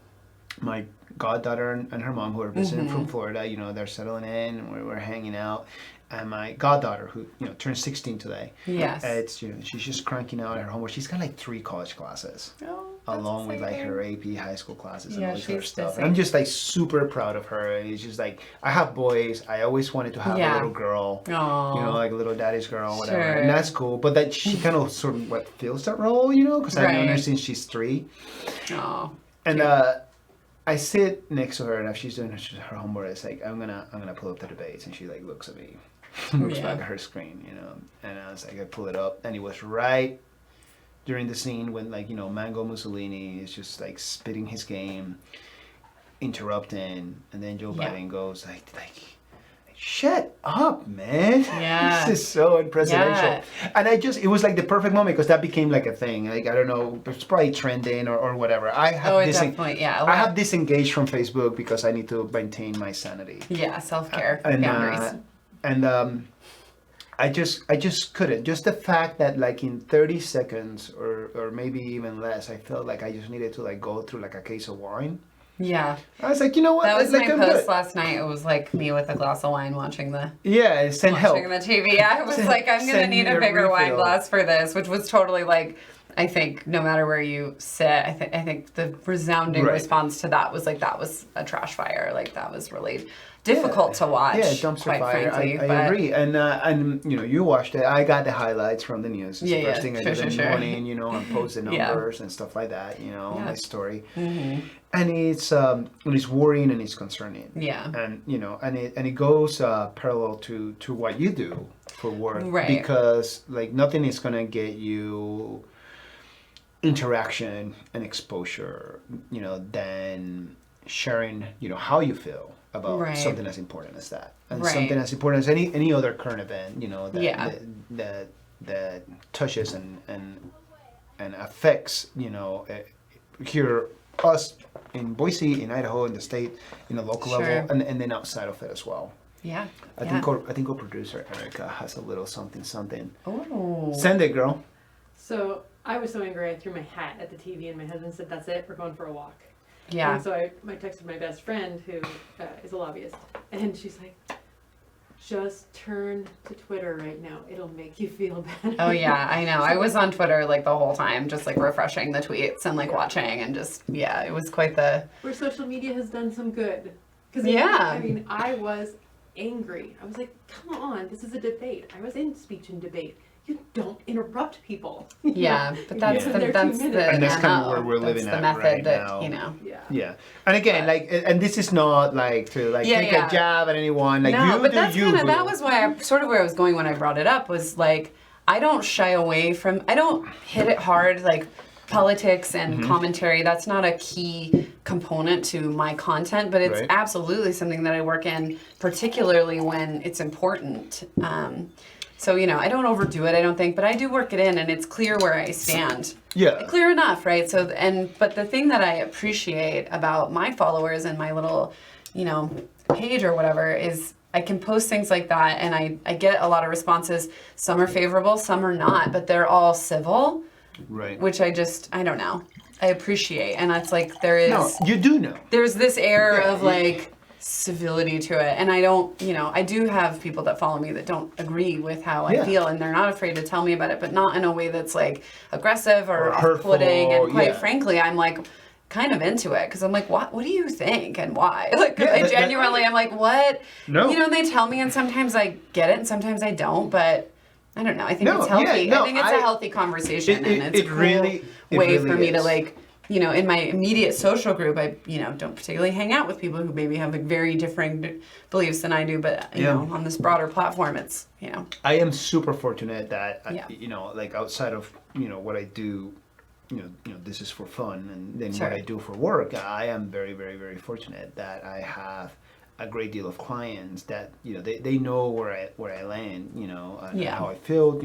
My goddaughter and her mom, who are visiting from Florida, you know, they're settling in and we're hanging out. And my goddaughter, who, you know, turned 16 today. Yes. It's, you know, she's just cranking out her homework. She's got like 3 college classes. Along with like her AP high school classes and all this other stuff. And I'm just like super proud of her. It's just like, I have boys. I always wanted to have a little girl. Aww. You know, like a little daddy's girl, whatever. And that's cool. But that she kind of sort of fills that role, you know, because I've known her since she's 3. Oh. And I sit next to her, and if she's doing her homework, it's like I'm gonna pull up the debates, and she like looks at me, looks back at her screen, you know, and I was like, I pull it up, and it was right during the scene when, like, you know, Mango Mussolini is just like spitting his game, interrupting, and then Joe Biden goes like, shut up, man. Yeah. This is so unpresidential. And it was like the perfect moment because that became like a thing. Like, I don't know, it's probably trending or whatever. I have disengaged from Facebook because I need to maintain my sanity. Yeah, self-care, boundaries. I just couldn't. Just the fact that like in 30 seconds or maybe even less, I felt like I just needed to like go through like a case of wine. Yeah. I was like, you know what? That was my post last night. It was like me with a glass of wine watching the TV. Yeah, it was like, I'm going to need a bigger wine glass for this, which was totally like, I think no matter where you sit, I think the resounding response to that was like, that was a trash fire. Like that was really difficult to watch. Yeah, dumpster fire. Frankly, I agree. And you know, you watched it. I got the highlights from the news. It's the first thing I did in the morning, you know, and post the numbers and stuff like that, you know, my story. And it's worrying and it's concerning. Yeah. And you know, and it goes parallel to what you do for work. Right. Because like nothing is gonna get you interaction and exposure, you know, than sharing, you know, how you feel about something as important as that, and something as important as any other current event, you know, that touches and affects, you know, here us in Boise, in Idaho, in the state, in a local level, and then outside of it as well. Yeah. I think our producer Erica has a little something. Oh. Send it, girl. So I was so angry I threw my hat at the TV, and my husband said, "That's it, we're going for a walk." Yeah. And so I texted my best friend, who is a lobbyist, and she's like, "Just turn to Twitter right now. It'll make you feel better." Oh yeah, I know. I was on Twitter like the whole time, just like refreshing the tweets and like watching, and just it was quite the. Where social media has done some good. Because I mean, I was angry. I was like, "Come on, this is a debate." I was in speech and debate. You don't interrupt people. Yeah, but that's the and that's kind of where we're living at right now. You know. Yeah. And again, like, and this is not like to like take a jab at anyone. Like, no, but that's kind of that was why where I was going when I brought it up was like I don't shy away from. I don't hit it hard like politics and commentary. That's not a key component to my content, but it's absolutely something that I work in, particularly when it's important. So, I don't overdo it, I don't think, but I do work it in, and it's clear where I stand. Yeah. Clear enough, right? So, but the thing that I appreciate about my followers and my little, page or whatever is I can post things like that, and I get a lot of responses. Some are favorable, some are not, but they're all civil. Right. Which I don't know. I appreciate. And it's like there is... No, you do know. There's this air of like civility to it. And I don't, I do have people that follow me that don't agree with how I feel, and they're not afraid to tell me about it, but not in a way that's like aggressive or off-putting. And quite frankly, I'm like kind of into it because I'm like, what do you think and why? Like, I genuinely, I'm like, what? No. They tell me, and sometimes I get it and sometimes I don't, but I don't know. I think it's healthy. I think it's a healthy conversation, and it's a cool way for me to like, in my immediate social group, I, don't particularly hang out with people who maybe have like very different beliefs than I do, but on this broader platform, it's, I am super fortunate that, like outside of, what I do, this is for fun, and then what I do for work, I am very, very, very fortunate that I have a great deal of clients that they know where I land, and how I feel,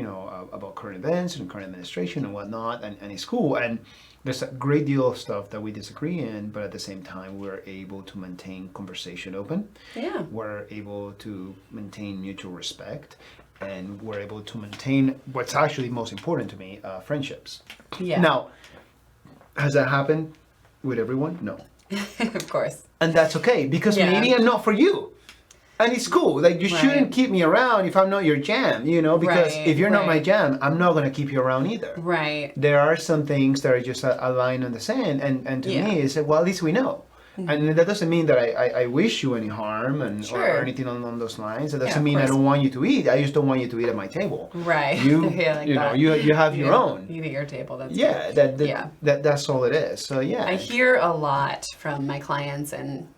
about current events and current administration and whatnot, and it's cool. And there's a great deal of stuff that we disagree in, but at the same time we're able to maintain conversation open. Yeah. We're able to maintain mutual respect, and we're able to maintain what's actually most important to me, friendships. Yeah. Now, has that happened with everyone? No. Of course. And that's okay, because maybe I'm not for you. And it's cool. Like, you shouldn't keep me around if I'm not your jam, because if you're not my jam, I'm not going to keep you around either. Right. There are some things that are just a line on the sand. And to me, it's like, well, at least we know. Mm-hmm. And that doesn't mean that I wish you any harm or anything along those lines. That doesn't mean I don't want you to eat. I just don't want you to eat at my table. Right. You have your own. Eat at your table. That's that's all it is. So I hear a lot from my clients and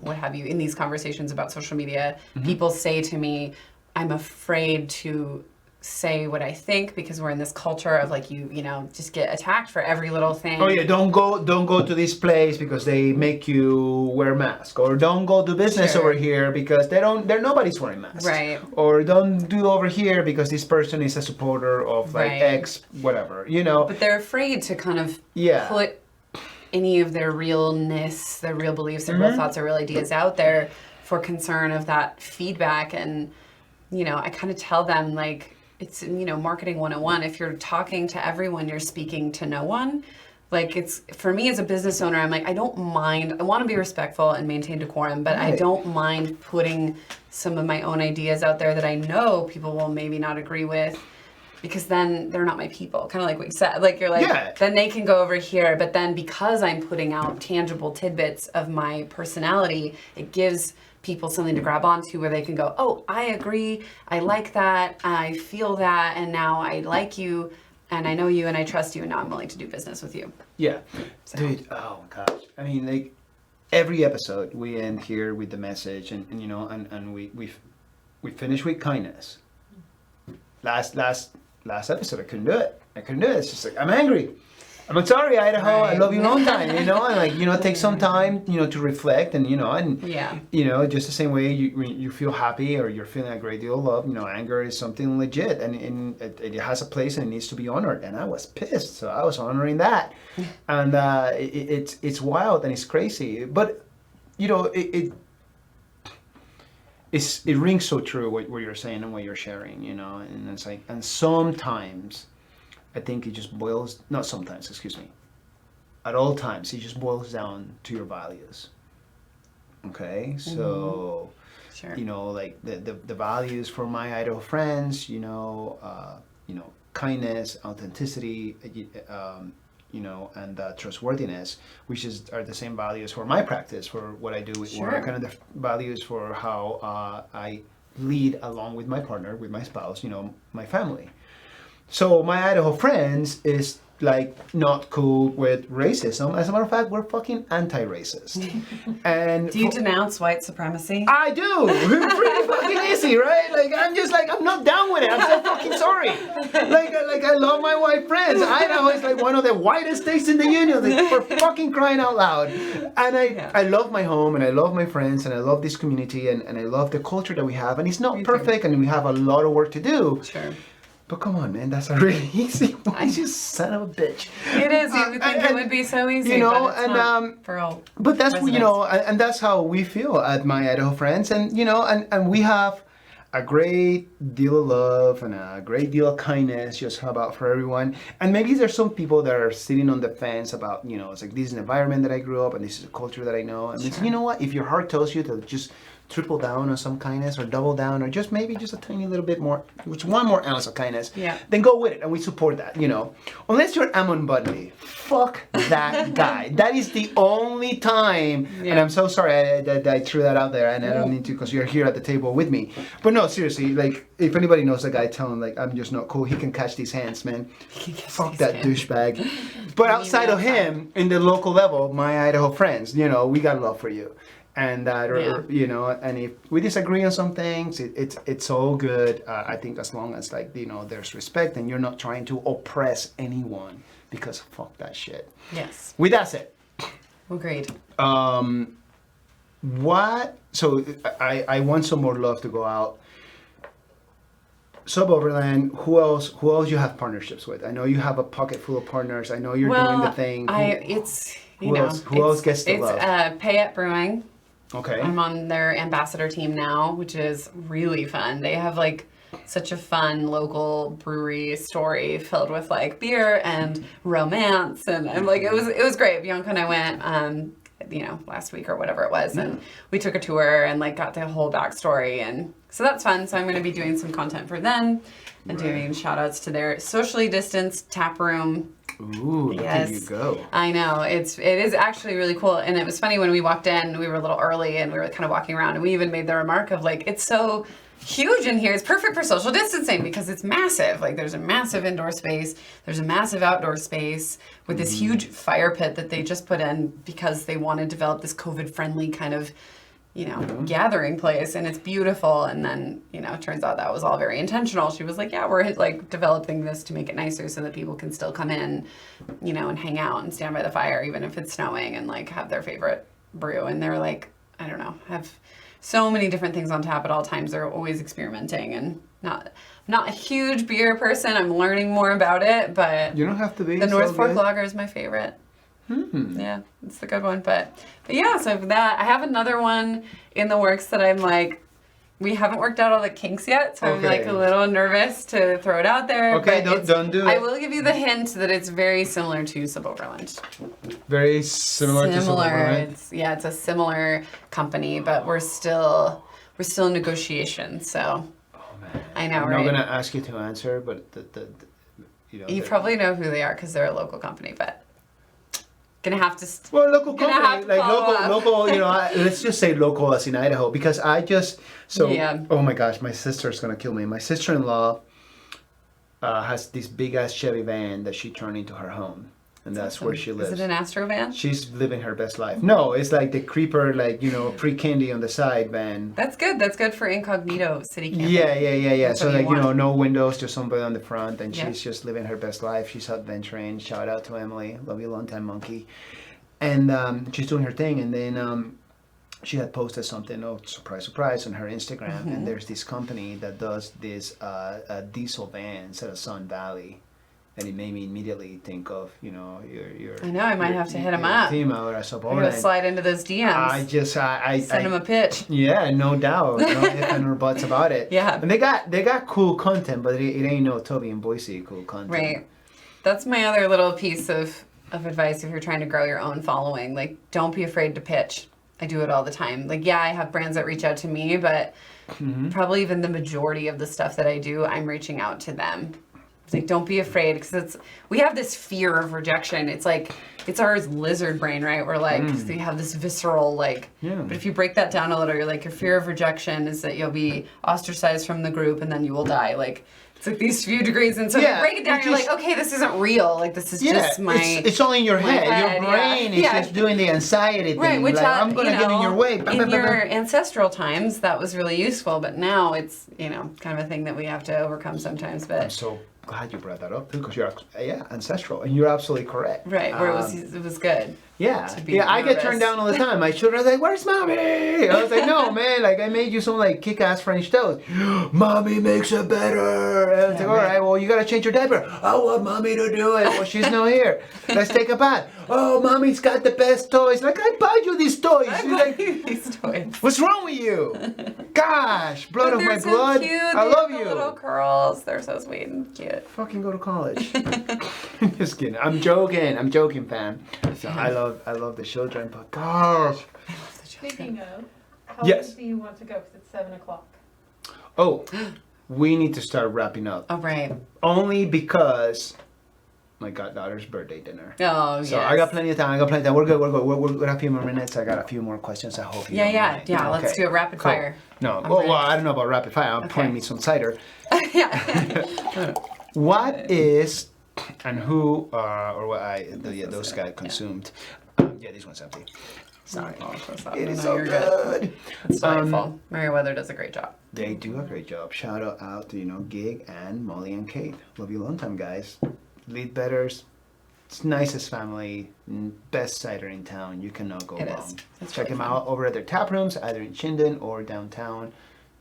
what have you in these conversations about social media. Mm-hmm. People say to me, "I'm afraid to say what I think because we're in this culture of like you just get attacked for every little thing." Oh yeah, don't go to this place because they make you wear a mask, or don't go to business over here because nobody's wearing masks. Right. Or don't do over here because this person is a supporter of like X whatever, But they're afraid to kind of put any of their realness, their real beliefs, their real thoughts, or real ideas out there for concern of that feedback. And I kind of tell them like, it's, marketing 101. If you're talking to everyone, you're speaking to no one. Like, it's, for me as a business owner, I'm like, I don't mind, I want to be respectful and maintain decorum, but I don't mind putting some of my own ideas out there that I know people will maybe not agree with, because then they're not my people. Kind of like what you said. Like, you're like, then they can go over here, but then because I'm putting out tangible tidbits of my personality, it gives people something to grab onto where they can go, oh, I agree, I like that, I feel that, and now I like you, and I know you, and I trust you, and now I'm willing to do business with you. Yeah. So. Dude, oh my gosh. I mean, like, every episode we end here with the message, and we finish with kindness. Last episode, I couldn't do it. It's just like, I'm angry. I'm sorry, Idaho. I love you long time, and like, take some time, to reflect, and just the same way you feel happy or you're feeling a great deal of love, anger is something legit, and it has a place and it needs to be honored. And I was pissed, so I was honoring that, and it's wild and it's crazy, but it rings so true what you're saying and what you're sharing, and it's like, and sometimes. I think it just boils, not sometimes, excuse me. At all times, it just boils down to your values. Okay? So, like the values for my Idaho friends, kindness, authenticity, and trustworthiness, which are the same values for my practice, for what I do with work, and the values for how I lead along with my partner, with my spouse, my family. So my Idaho friends is like not cool with racism. As a matter of fact, we're fucking anti-racist. And Do you denounce white supremacy? I do. Pretty fucking easy, right? Like I'm just like I'm not down with it. I'm so fucking sorry. Like I love my white friends. Idaho is like one of the whitest states in the union. Like, for fucking crying out loud. And I love my home and I love my friends and I love this community and I love the culture that we have. And it's not perfect and we have a lot of work to do. Sure. But come on, man, that's a really easy one. You son of a bitch. It is. You would think it would be so easy, you know, but it's not for all. But that's residents. you know, and that's how we feel at my Idaho Friends, and you know, and we have a great deal of love and a great deal of kindness just about for everyone. And maybe there's some people that are sitting on the fence about, you know, it's like this is an environment that I grew up and this is a culture that I know. And it's, you know what? If your heart tells you to just triple down on some kindness or double down or just maybe just a tiny little bit more, which one more ounce of kindness, then go with it. And we support that, you know. Unless you're Ammon Budley, fuck that guy. That is the only time, and I'm so sorry that I threw that out there and I don't need to because you're here at the table with me. But no, seriously, like if anybody knows the guy, tell him like I'm just not cool. He can catch these hands, man. Fuck that douchebag. But outside of him, in the local level, my Idaho Friends, you know, we got love for you. And you know, and if we disagree on some things, it's all good. I think as long as like you know there's respect and you're not trying to oppress anyone because fuck that shit. Yes. With that said, agreed. What? So I want some more love to go out. Suboverland. Who else you have partnerships with? I know you have a pocket full of partners. I know you're doing the thing. Who else gets the love? It's Payette Brewing. Okay. I'm on their ambassador team now, which is really fun. They have like such a fun local brewery story filled with like beer and romance, and I'm like it was great. Bianca and I went, you know, last week or whatever it was, and we took a tour and like got the whole backstory, and so that's fun. So I'm going to be doing some content for them and doing shout outs to their socially distanced tap room. Ooh, look at you go. I know. It is actually really cool. And it was funny when we walked in, we were a little early and we were kind of walking around and we even made the remark of like, it's so huge in here. It's perfect for social distancing because it's massive. Like there's a massive indoor space. There's a massive outdoor space with this huge fire pit that they just put in because they want to develop this COVID friendly kind of, you know, gathering place, and it's beautiful. And then, you know, it turns out that was all very intentional. She was like, yeah, we're like developing this to make it nicer so that people can still come in, you know, and hang out and stand by the fire, even if it's snowing, and like have their favorite brew. And they're like, I don't know, have so many different things on tap at all times. They're always experimenting, and not a huge beer person. I'm learning more about it, but you don't have to be. The North Fork Lager is my favorite. Yeah, it's the good one. But yeah, so that I have another one in the works that I'm like, we haven't worked out all the kinks yet, so I'm like a little nervous to throw it out there. Okay, don't do it. I will give you the hint that it's very similar to Suboverland. Very similar to Suboverland. It's a similar company, but we're still in negotiations. So I know, I'm right? not gonna ask you to answer, but you probably know who they are because they're a local company, but. Gonna have to. Well, local company, like local. You know, let's just say local as in Idaho, because oh my gosh, my sister's gonna kill me. My sister-in-law has this big ass Chevy van that she turned into her home, and that's where she lives. Is it an Astro van? She's living her best life. No, it's like the creeper, like you know, pre-candy on the side van. That's good. That's good for incognito city camping. Yeah. So like you know, no windows, just somebody on the front, and she's just living her best life. She's adventuring. Shout out to Emily, love you, long time monkey. And she's doing her thing, and then she had posted something. Oh, surprise, on her Instagram. And there's this company that does this diesel vans out of Sun Valley. And it made me immediately think of, you know, your I know, I might have to hit him up. Team out at Suboverland. I'm going to slide into those DMs. I send him a pitch. Yeah, no doubt. No ifs and buts about it. Yeah. And they got cool content, but it ain't no Toby and Boise cool content. Right. That's my other little piece of advice if you're trying to grow your own following. Like, don't be afraid to pitch. I do it all the time. Like, yeah, I have brands that reach out to me, but probably even the majority of the stuff that I do, I'm reaching out to them. Like, don't be afraid, because we have this fear of rejection. It's like, it's our lizard brain, right? We're like, so you have this visceral, like, but if you break that down a little, you're like, your fear of rejection is that you'll be ostracized from the group and then you will die. Like, It's like these few degrees, and so Yeah, you break it down. it's You're just- like, okay, this isn't real. Like this is just my. it's all in your my head. Your brain is Yeah. just doing the anxiety thing. Right, which like, I'm gonna get in your way. In your ancestral times, that was really useful, but now it's kind of a thing that we have to overcome sometimes. I'm But so glad you brought that up because you're ancestral, and you're absolutely correct. right, where it was good. Yeah, to be I get nervous. turned down all the time. My children are like, "Where's mommy?" I was like, "No, man, like I made you some like kick-ass French toast. Mommy makes it better." And I was like, "All right, well, you gotta change your diaper." I want mommy to do it. Well, she's not here. Let's take a bath. Oh, mommy's got the best toys. Like I buy you these toys. She's like, These toys. what's wrong with you? Gosh, blood But of my they're so blood. cute. I They love have you. the little curls. They're so sweet and cute. Fucking go to college. Just kidding. I'm joking, fam. So I love the children, but gosh. Speaking of, how Yes. late do you want to go? Because it's 7:00. Oh, we need to start wrapping up. Oh right. Only because my goddaughter's birthday dinner. Oh So yes. I got plenty of time. We're good. We've got a few more minutes. I got a few more questions. I hope you don't mind. Yeah. Let's Okay. do a rapid Cool. fire. No, I'm well, ready. I don't know about rapid fire. I'm pouring me some cider. Yeah. What is and who or what those guys consumed? Yeah, this one's empty. Sorry. It is so You're good. It's delightful. Meriwether does a great job. They do a great job. Shout out to Gig and Molly and Kate. Love you a long time, guys. Lead betters. It's nicest family, best cider in town. You cannot go It wrong. is. It's Check really them fun. out over at their tap rooms, either in Chinden or downtown.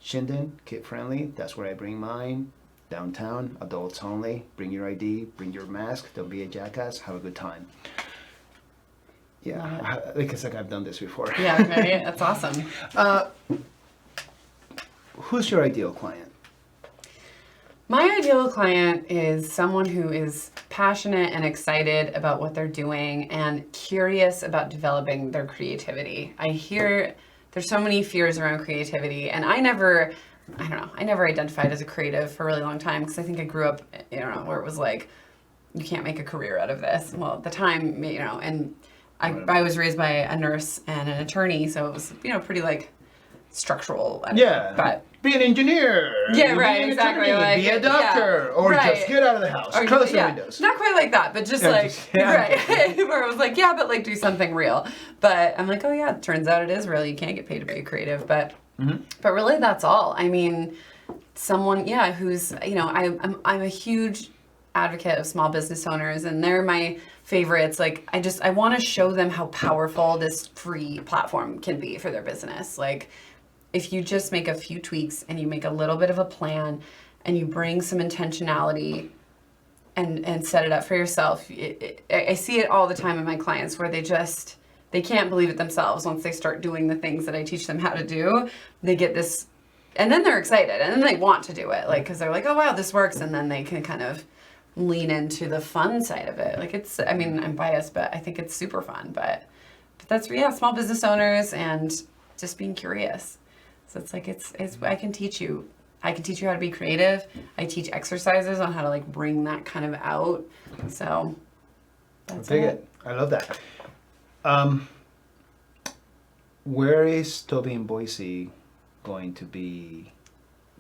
Chinden, kid friendly. That's where I bring mine. Downtown, adults only. Bring your ID, bring your mask. Don't be a jackass. Have a good time. Yeah, because I've done this before. Yeah, right? That's awesome. Who's your ideal client? My ideal client is someone who is passionate and excited about what they're doing and curious about developing their creativity. I hear there's so many fears around creativity, and I never identified as a creative for a really long time because I think I grew up, where it was like, you can't make a career out of this. Well, at the time, and I was raised by a nurse and an attorney, so it was, pretty like structural. Yeah. But be an engineer. Yeah, be right, an exactly, attorney, like, be a doctor, yeah, or right. just get out of the house, Or close just- the yeah, windows. Not quite like that, but just Yeah, like, just- yeah. right, where I was like, yeah, but like do something real. But I'm like, oh yeah, it turns out it is real. You can't get paid to be a creative, but really that's all. I mean, someone, who's, I'm a huge advocate of small business owners, and they're my favorites. Like, I want to show them how powerful this free platform can be for their business. Like, if you just make a few tweaks and you make a little bit of a plan and you bring some intentionality and set it up for yourself, I see it all the time in my clients where they can't believe it themselves. Once they start doing the things that I teach them how to do, they get this, and then they're excited and then they want to do it, like, because they're like, oh wow, this works, and then they can kind of lean into the fun side of it. Like, I'm biased, but I think it's super fun. But that's, small business owners and just being curious. So it's like, it's I can teach you how to be creative. I teach exercises on how to like bring that kind of out. So that's it. I love that. Where is Toby in Boise going to be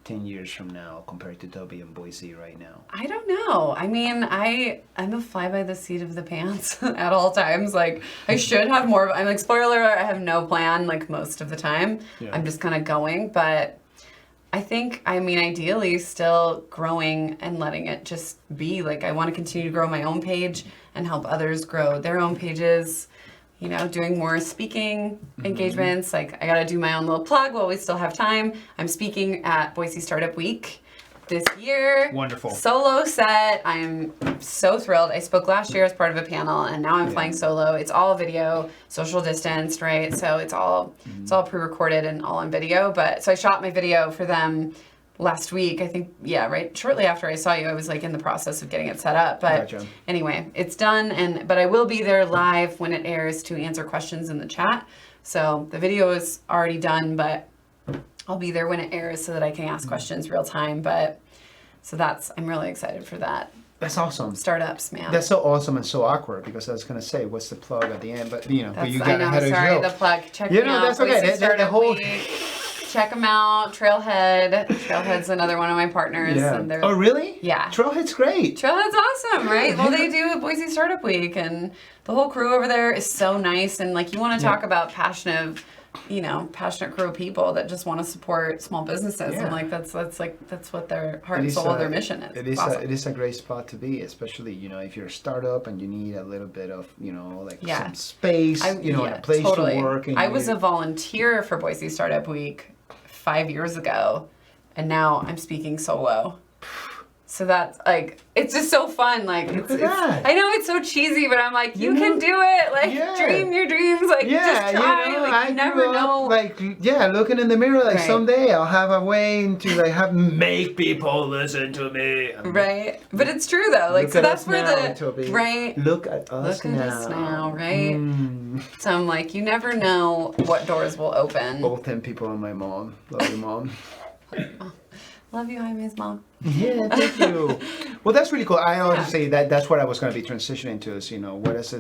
10 years from now compared to Toby in Boise right now? I don't know. I mean, I'm a fly by the seat of the pants at all times. Like, I should have more. I'm like, spoiler alert, I have no plan like most of the time. Yeah. I'm just kind of going. But I think, ideally still growing and letting it just be. Like, I want to continue to grow my own page and help others grow their own pages. Doing more speaking engagements. Like, I got to do my own little plug while we still have time. I'm speaking at Boise Startup Week this year. Wonderful. Solo set. I'm so thrilled. I spoke last year as part of a panel, and now I'm flying solo. It's all video, social distanced, right? So it's all pre-recorded and all on video. But so I shot my video for them last week, I think, right shortly after I saw you. I was like in the process of getting it set up, but Gotcha. Anyway, it's done, but I will be there live when it airs to answer questions in the chat. So the video is already done, but I'll be there when it airs so that I can ask questions real time. But so I'm really excited for that. That's awesome. Startups, man. That's so awesome and so awkward because I was going to say, what's the plug at the end? But, but you got I know, ahead of sorry, your the plug. Check You me know, out. that's okay. Boise The Startup whole- Week. check them out. Trailhead's another one of my partners. Yeah. And they're, Oh, really? Yeah. Trailhead's great. Trailhead's awesome, right? Well, they do Boise Startup Week, and the whole crew over there is so nice. And like, you want to talk about passionate crew of people that just want to support small businesses. Yeah. And like, that's what their heart and soul of their mission is. It It's is awesome. it is a great spot to be, especially if you're a startup and you need a little bit of some space, and a place totally. to work. And I was a volunteer for Boise Startup Week 5 years ago, and now I'm speaking solo. So that's like, it's just so fun. Like, Look at that. I know it's so cheesy, but I'm like, you can do it. Like, dream your dreams. Like, just try. Like, you never know. Looking in the mirror, like Right. someday I'll have a way to make people listen to me. Right. But it's true though. Like, Look so at that's us where now, Toby. right. Look at us Look now. at us now, right? Mm. So I'm like, you never know what doors will open. Both 10 people and my mom. Love you, Mom. Love you, Jaime's mom. Yeah, thank you. Well, that's really cool. I always say that's what I was going to be transitioning to. Is what is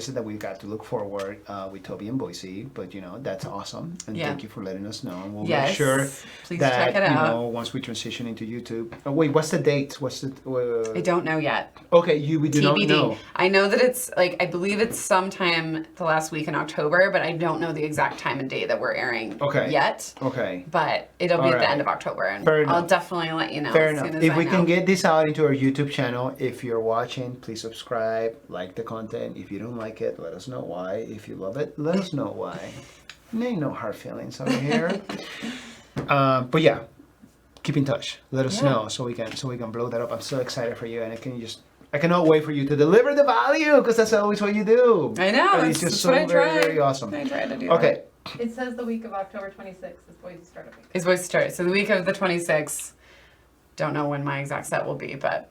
it that we got to look forward with Toby and Boise? But that's awesome, and thank you for letting us know. And we'll make sure Please that check it out. once we transition into YouTube. Oh, wait, what's the date? I don't know yet. Okay, we do not TBD. know. I know that it's I believe it's sometime the last week in October, but I don't know the exact time and date that we're airing yet. Okay. But it'll be at the end of October, and I'll definitely let you know. Fair as enough. Soon as If I we know. can get this out into our YouTube channel, if you're watching, please subscribe, like the content. If you don't like it, let us know why. If you love it, let us know why. Ain't no hard feelings over here. But yeah, keep in touch. Let us know so we can blow that up. I'm so excited for you, and I cannot wait for you to deliver the value, because that's always what you do. I know. And it's just that's so what I very, try. very awesome. I try to do. Okay. It says the week of October 26th is Boise Startup Week. Is Boise Startup. So the week of the 26th. Don't know when my exact set will be, but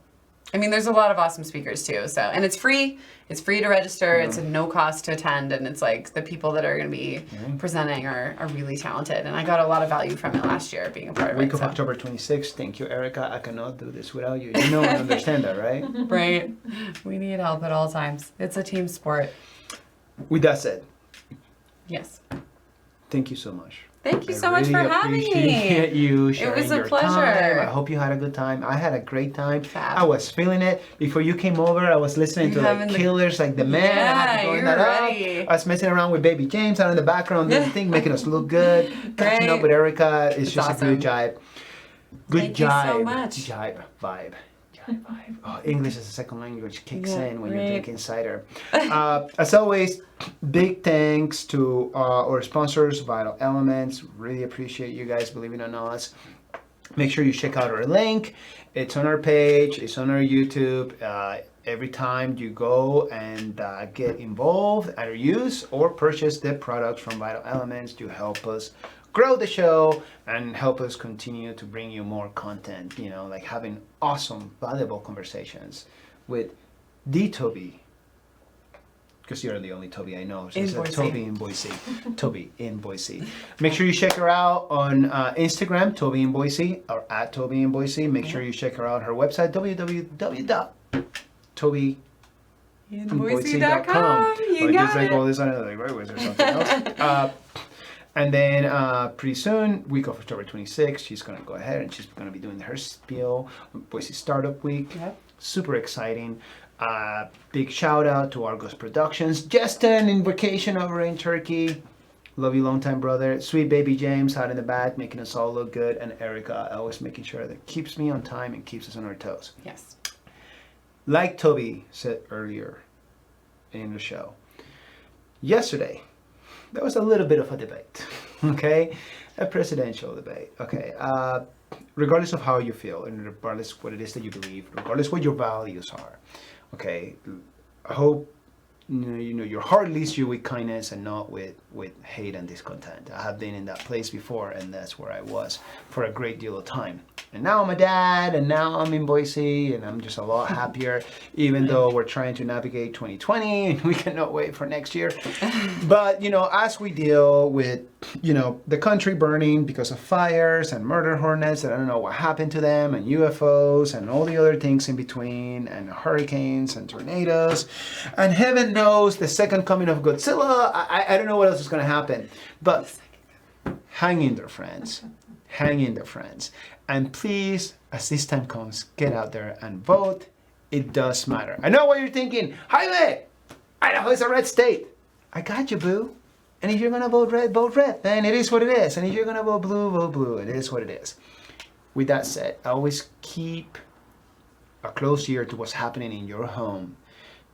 I mean, there's a lot of awesome speakers too. So, and it's free. It's free to register. It's a no cost to attend, and it's like the people that are going to be presenting are really talented. And I got a lot of value from it last year, being a part of it. Week of October 26th. Thank you, Erica. I cannot do this without you. You know and understand that, right? Right. We need help at all times. It's a team sport. With that said, Yes. thank you so much. Thank you I so much really for having me. appreciate you sharing It was a your pleasure. time. I hope you had a good time. I had a great time. Fab. I was feeling it. Before you came over, I was listening to like Killers, like the man. I had to Yeah, join you that were up. ready. I was messing around with Baby James out in the background, doing the thing, making us look good. Catching up with Erica. It's just awesome. a good jive. Good Thank you jive. so much. Jive vibe. Jive vibe. Oh, English as a second language kicks in when you're right. drinking cider. As always, big thanks to our sponsors, Vital Elements. Really appreciate you guys believing in us. Make sure you check out our link. It's on our page. It's on our YouTube. Every time you go and get involved, either use or purchase the products from Vital Elements, you help us grow the show and help us continue to bring you more content, like having awesome, valuable conversations with the Toby, because you're the only Toby I know. So In it's Boise. Toby in Boise. Toby in Boise. Make sure you check her out on Instagram, Toby in Boise, or at Toby in Boise. Make sure you check her out her website, www.tobyinboise.com. You Or got just like it. all this other like right or something else. And then pretty soon, week of October 26th, she's going to go ahead and she's going to be doing her spiel on Boise Startup Week. Yep. Super exciting. Big shout out to Argos Productions. Justin in vacation over in Turkey. Love you, long time brother. Sweet baby James out in the back, making us all look good. And Erica, always making sure that keeps me on time and keeps us on our toes. Yes. Like Toby said earlier in the show, yesterday, there was a little bit of a debate, okay? A presidential debate, okay? Regardless of how you feel and regardless what it is that you believe, regardless what your values are, okay? I hope your heart leads you with kindness and not with hate and discontent. I have been in that place before, and that's where I was for a great deal of time. And now I'm a dad, and now I'm in Boise, and I'm just a lot happier, even though we're trying to navigate 2020, and we cannot wait for next year. But, as we deal with, the country burning because of fires and murder hornets, and I don't know what happened to them, and UFOs, and all the other things in between, and hurricanes and tornadoes, and heaven knows the second coming of Godzilla, I don't know what else is going to happen. But hang in there, friends. Hang in there, friends. And please, as this time comes, get out there and vote. It does matter. I know what you're thinking. Jaime, Idaho is a red state. I got you, boo. And if you're going to vote red, then it is what it is. And if you're going to vote blue, it is what it is. With that said, always keep a close ear to what's happening in your home,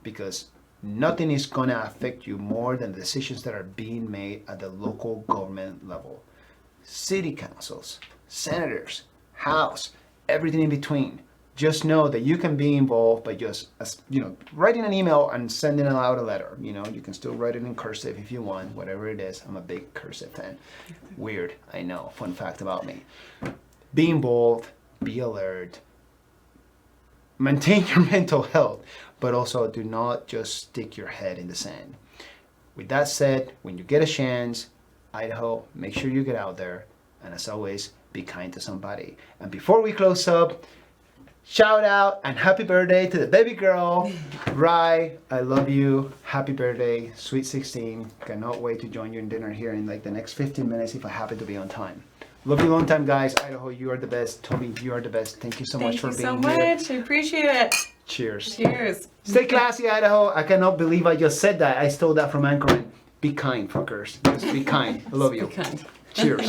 because nothing is going to affect you more than the decisions that are being made at the local government level. City councils, senators, house, everything in between. Just know that you can be involved by just, writing an email and sending out a letter. You can still write it in cursive if you want, whatever it is. I'm a big cursive fan. Weird, I know. Fun fact about me. Be involved, be alert, maintain your mental health, but also do not just stick your head in the sand. With that said, when you get a chance, Idaho, make sure you get out there. And as always, be kind to somebody. And before we close up, shout out and happy birthday to the baby girl, Rye. I love you. Happy birthday, sweet 16. Cannot wait to join you in dinner here in like the next 15 minutes if I happen to be on time. Love you long time, guys. Idaho, you are the best. Toby, you are the best. Thank you so much for being here. Thank you so much. I appreciate it. Cheers. Cheers. Stay classy, Idaho. I cannot believe I just said that. I stole that from Anchorman. Be kind, fuckers. Just be kind. I love you. Be kind. Cheers.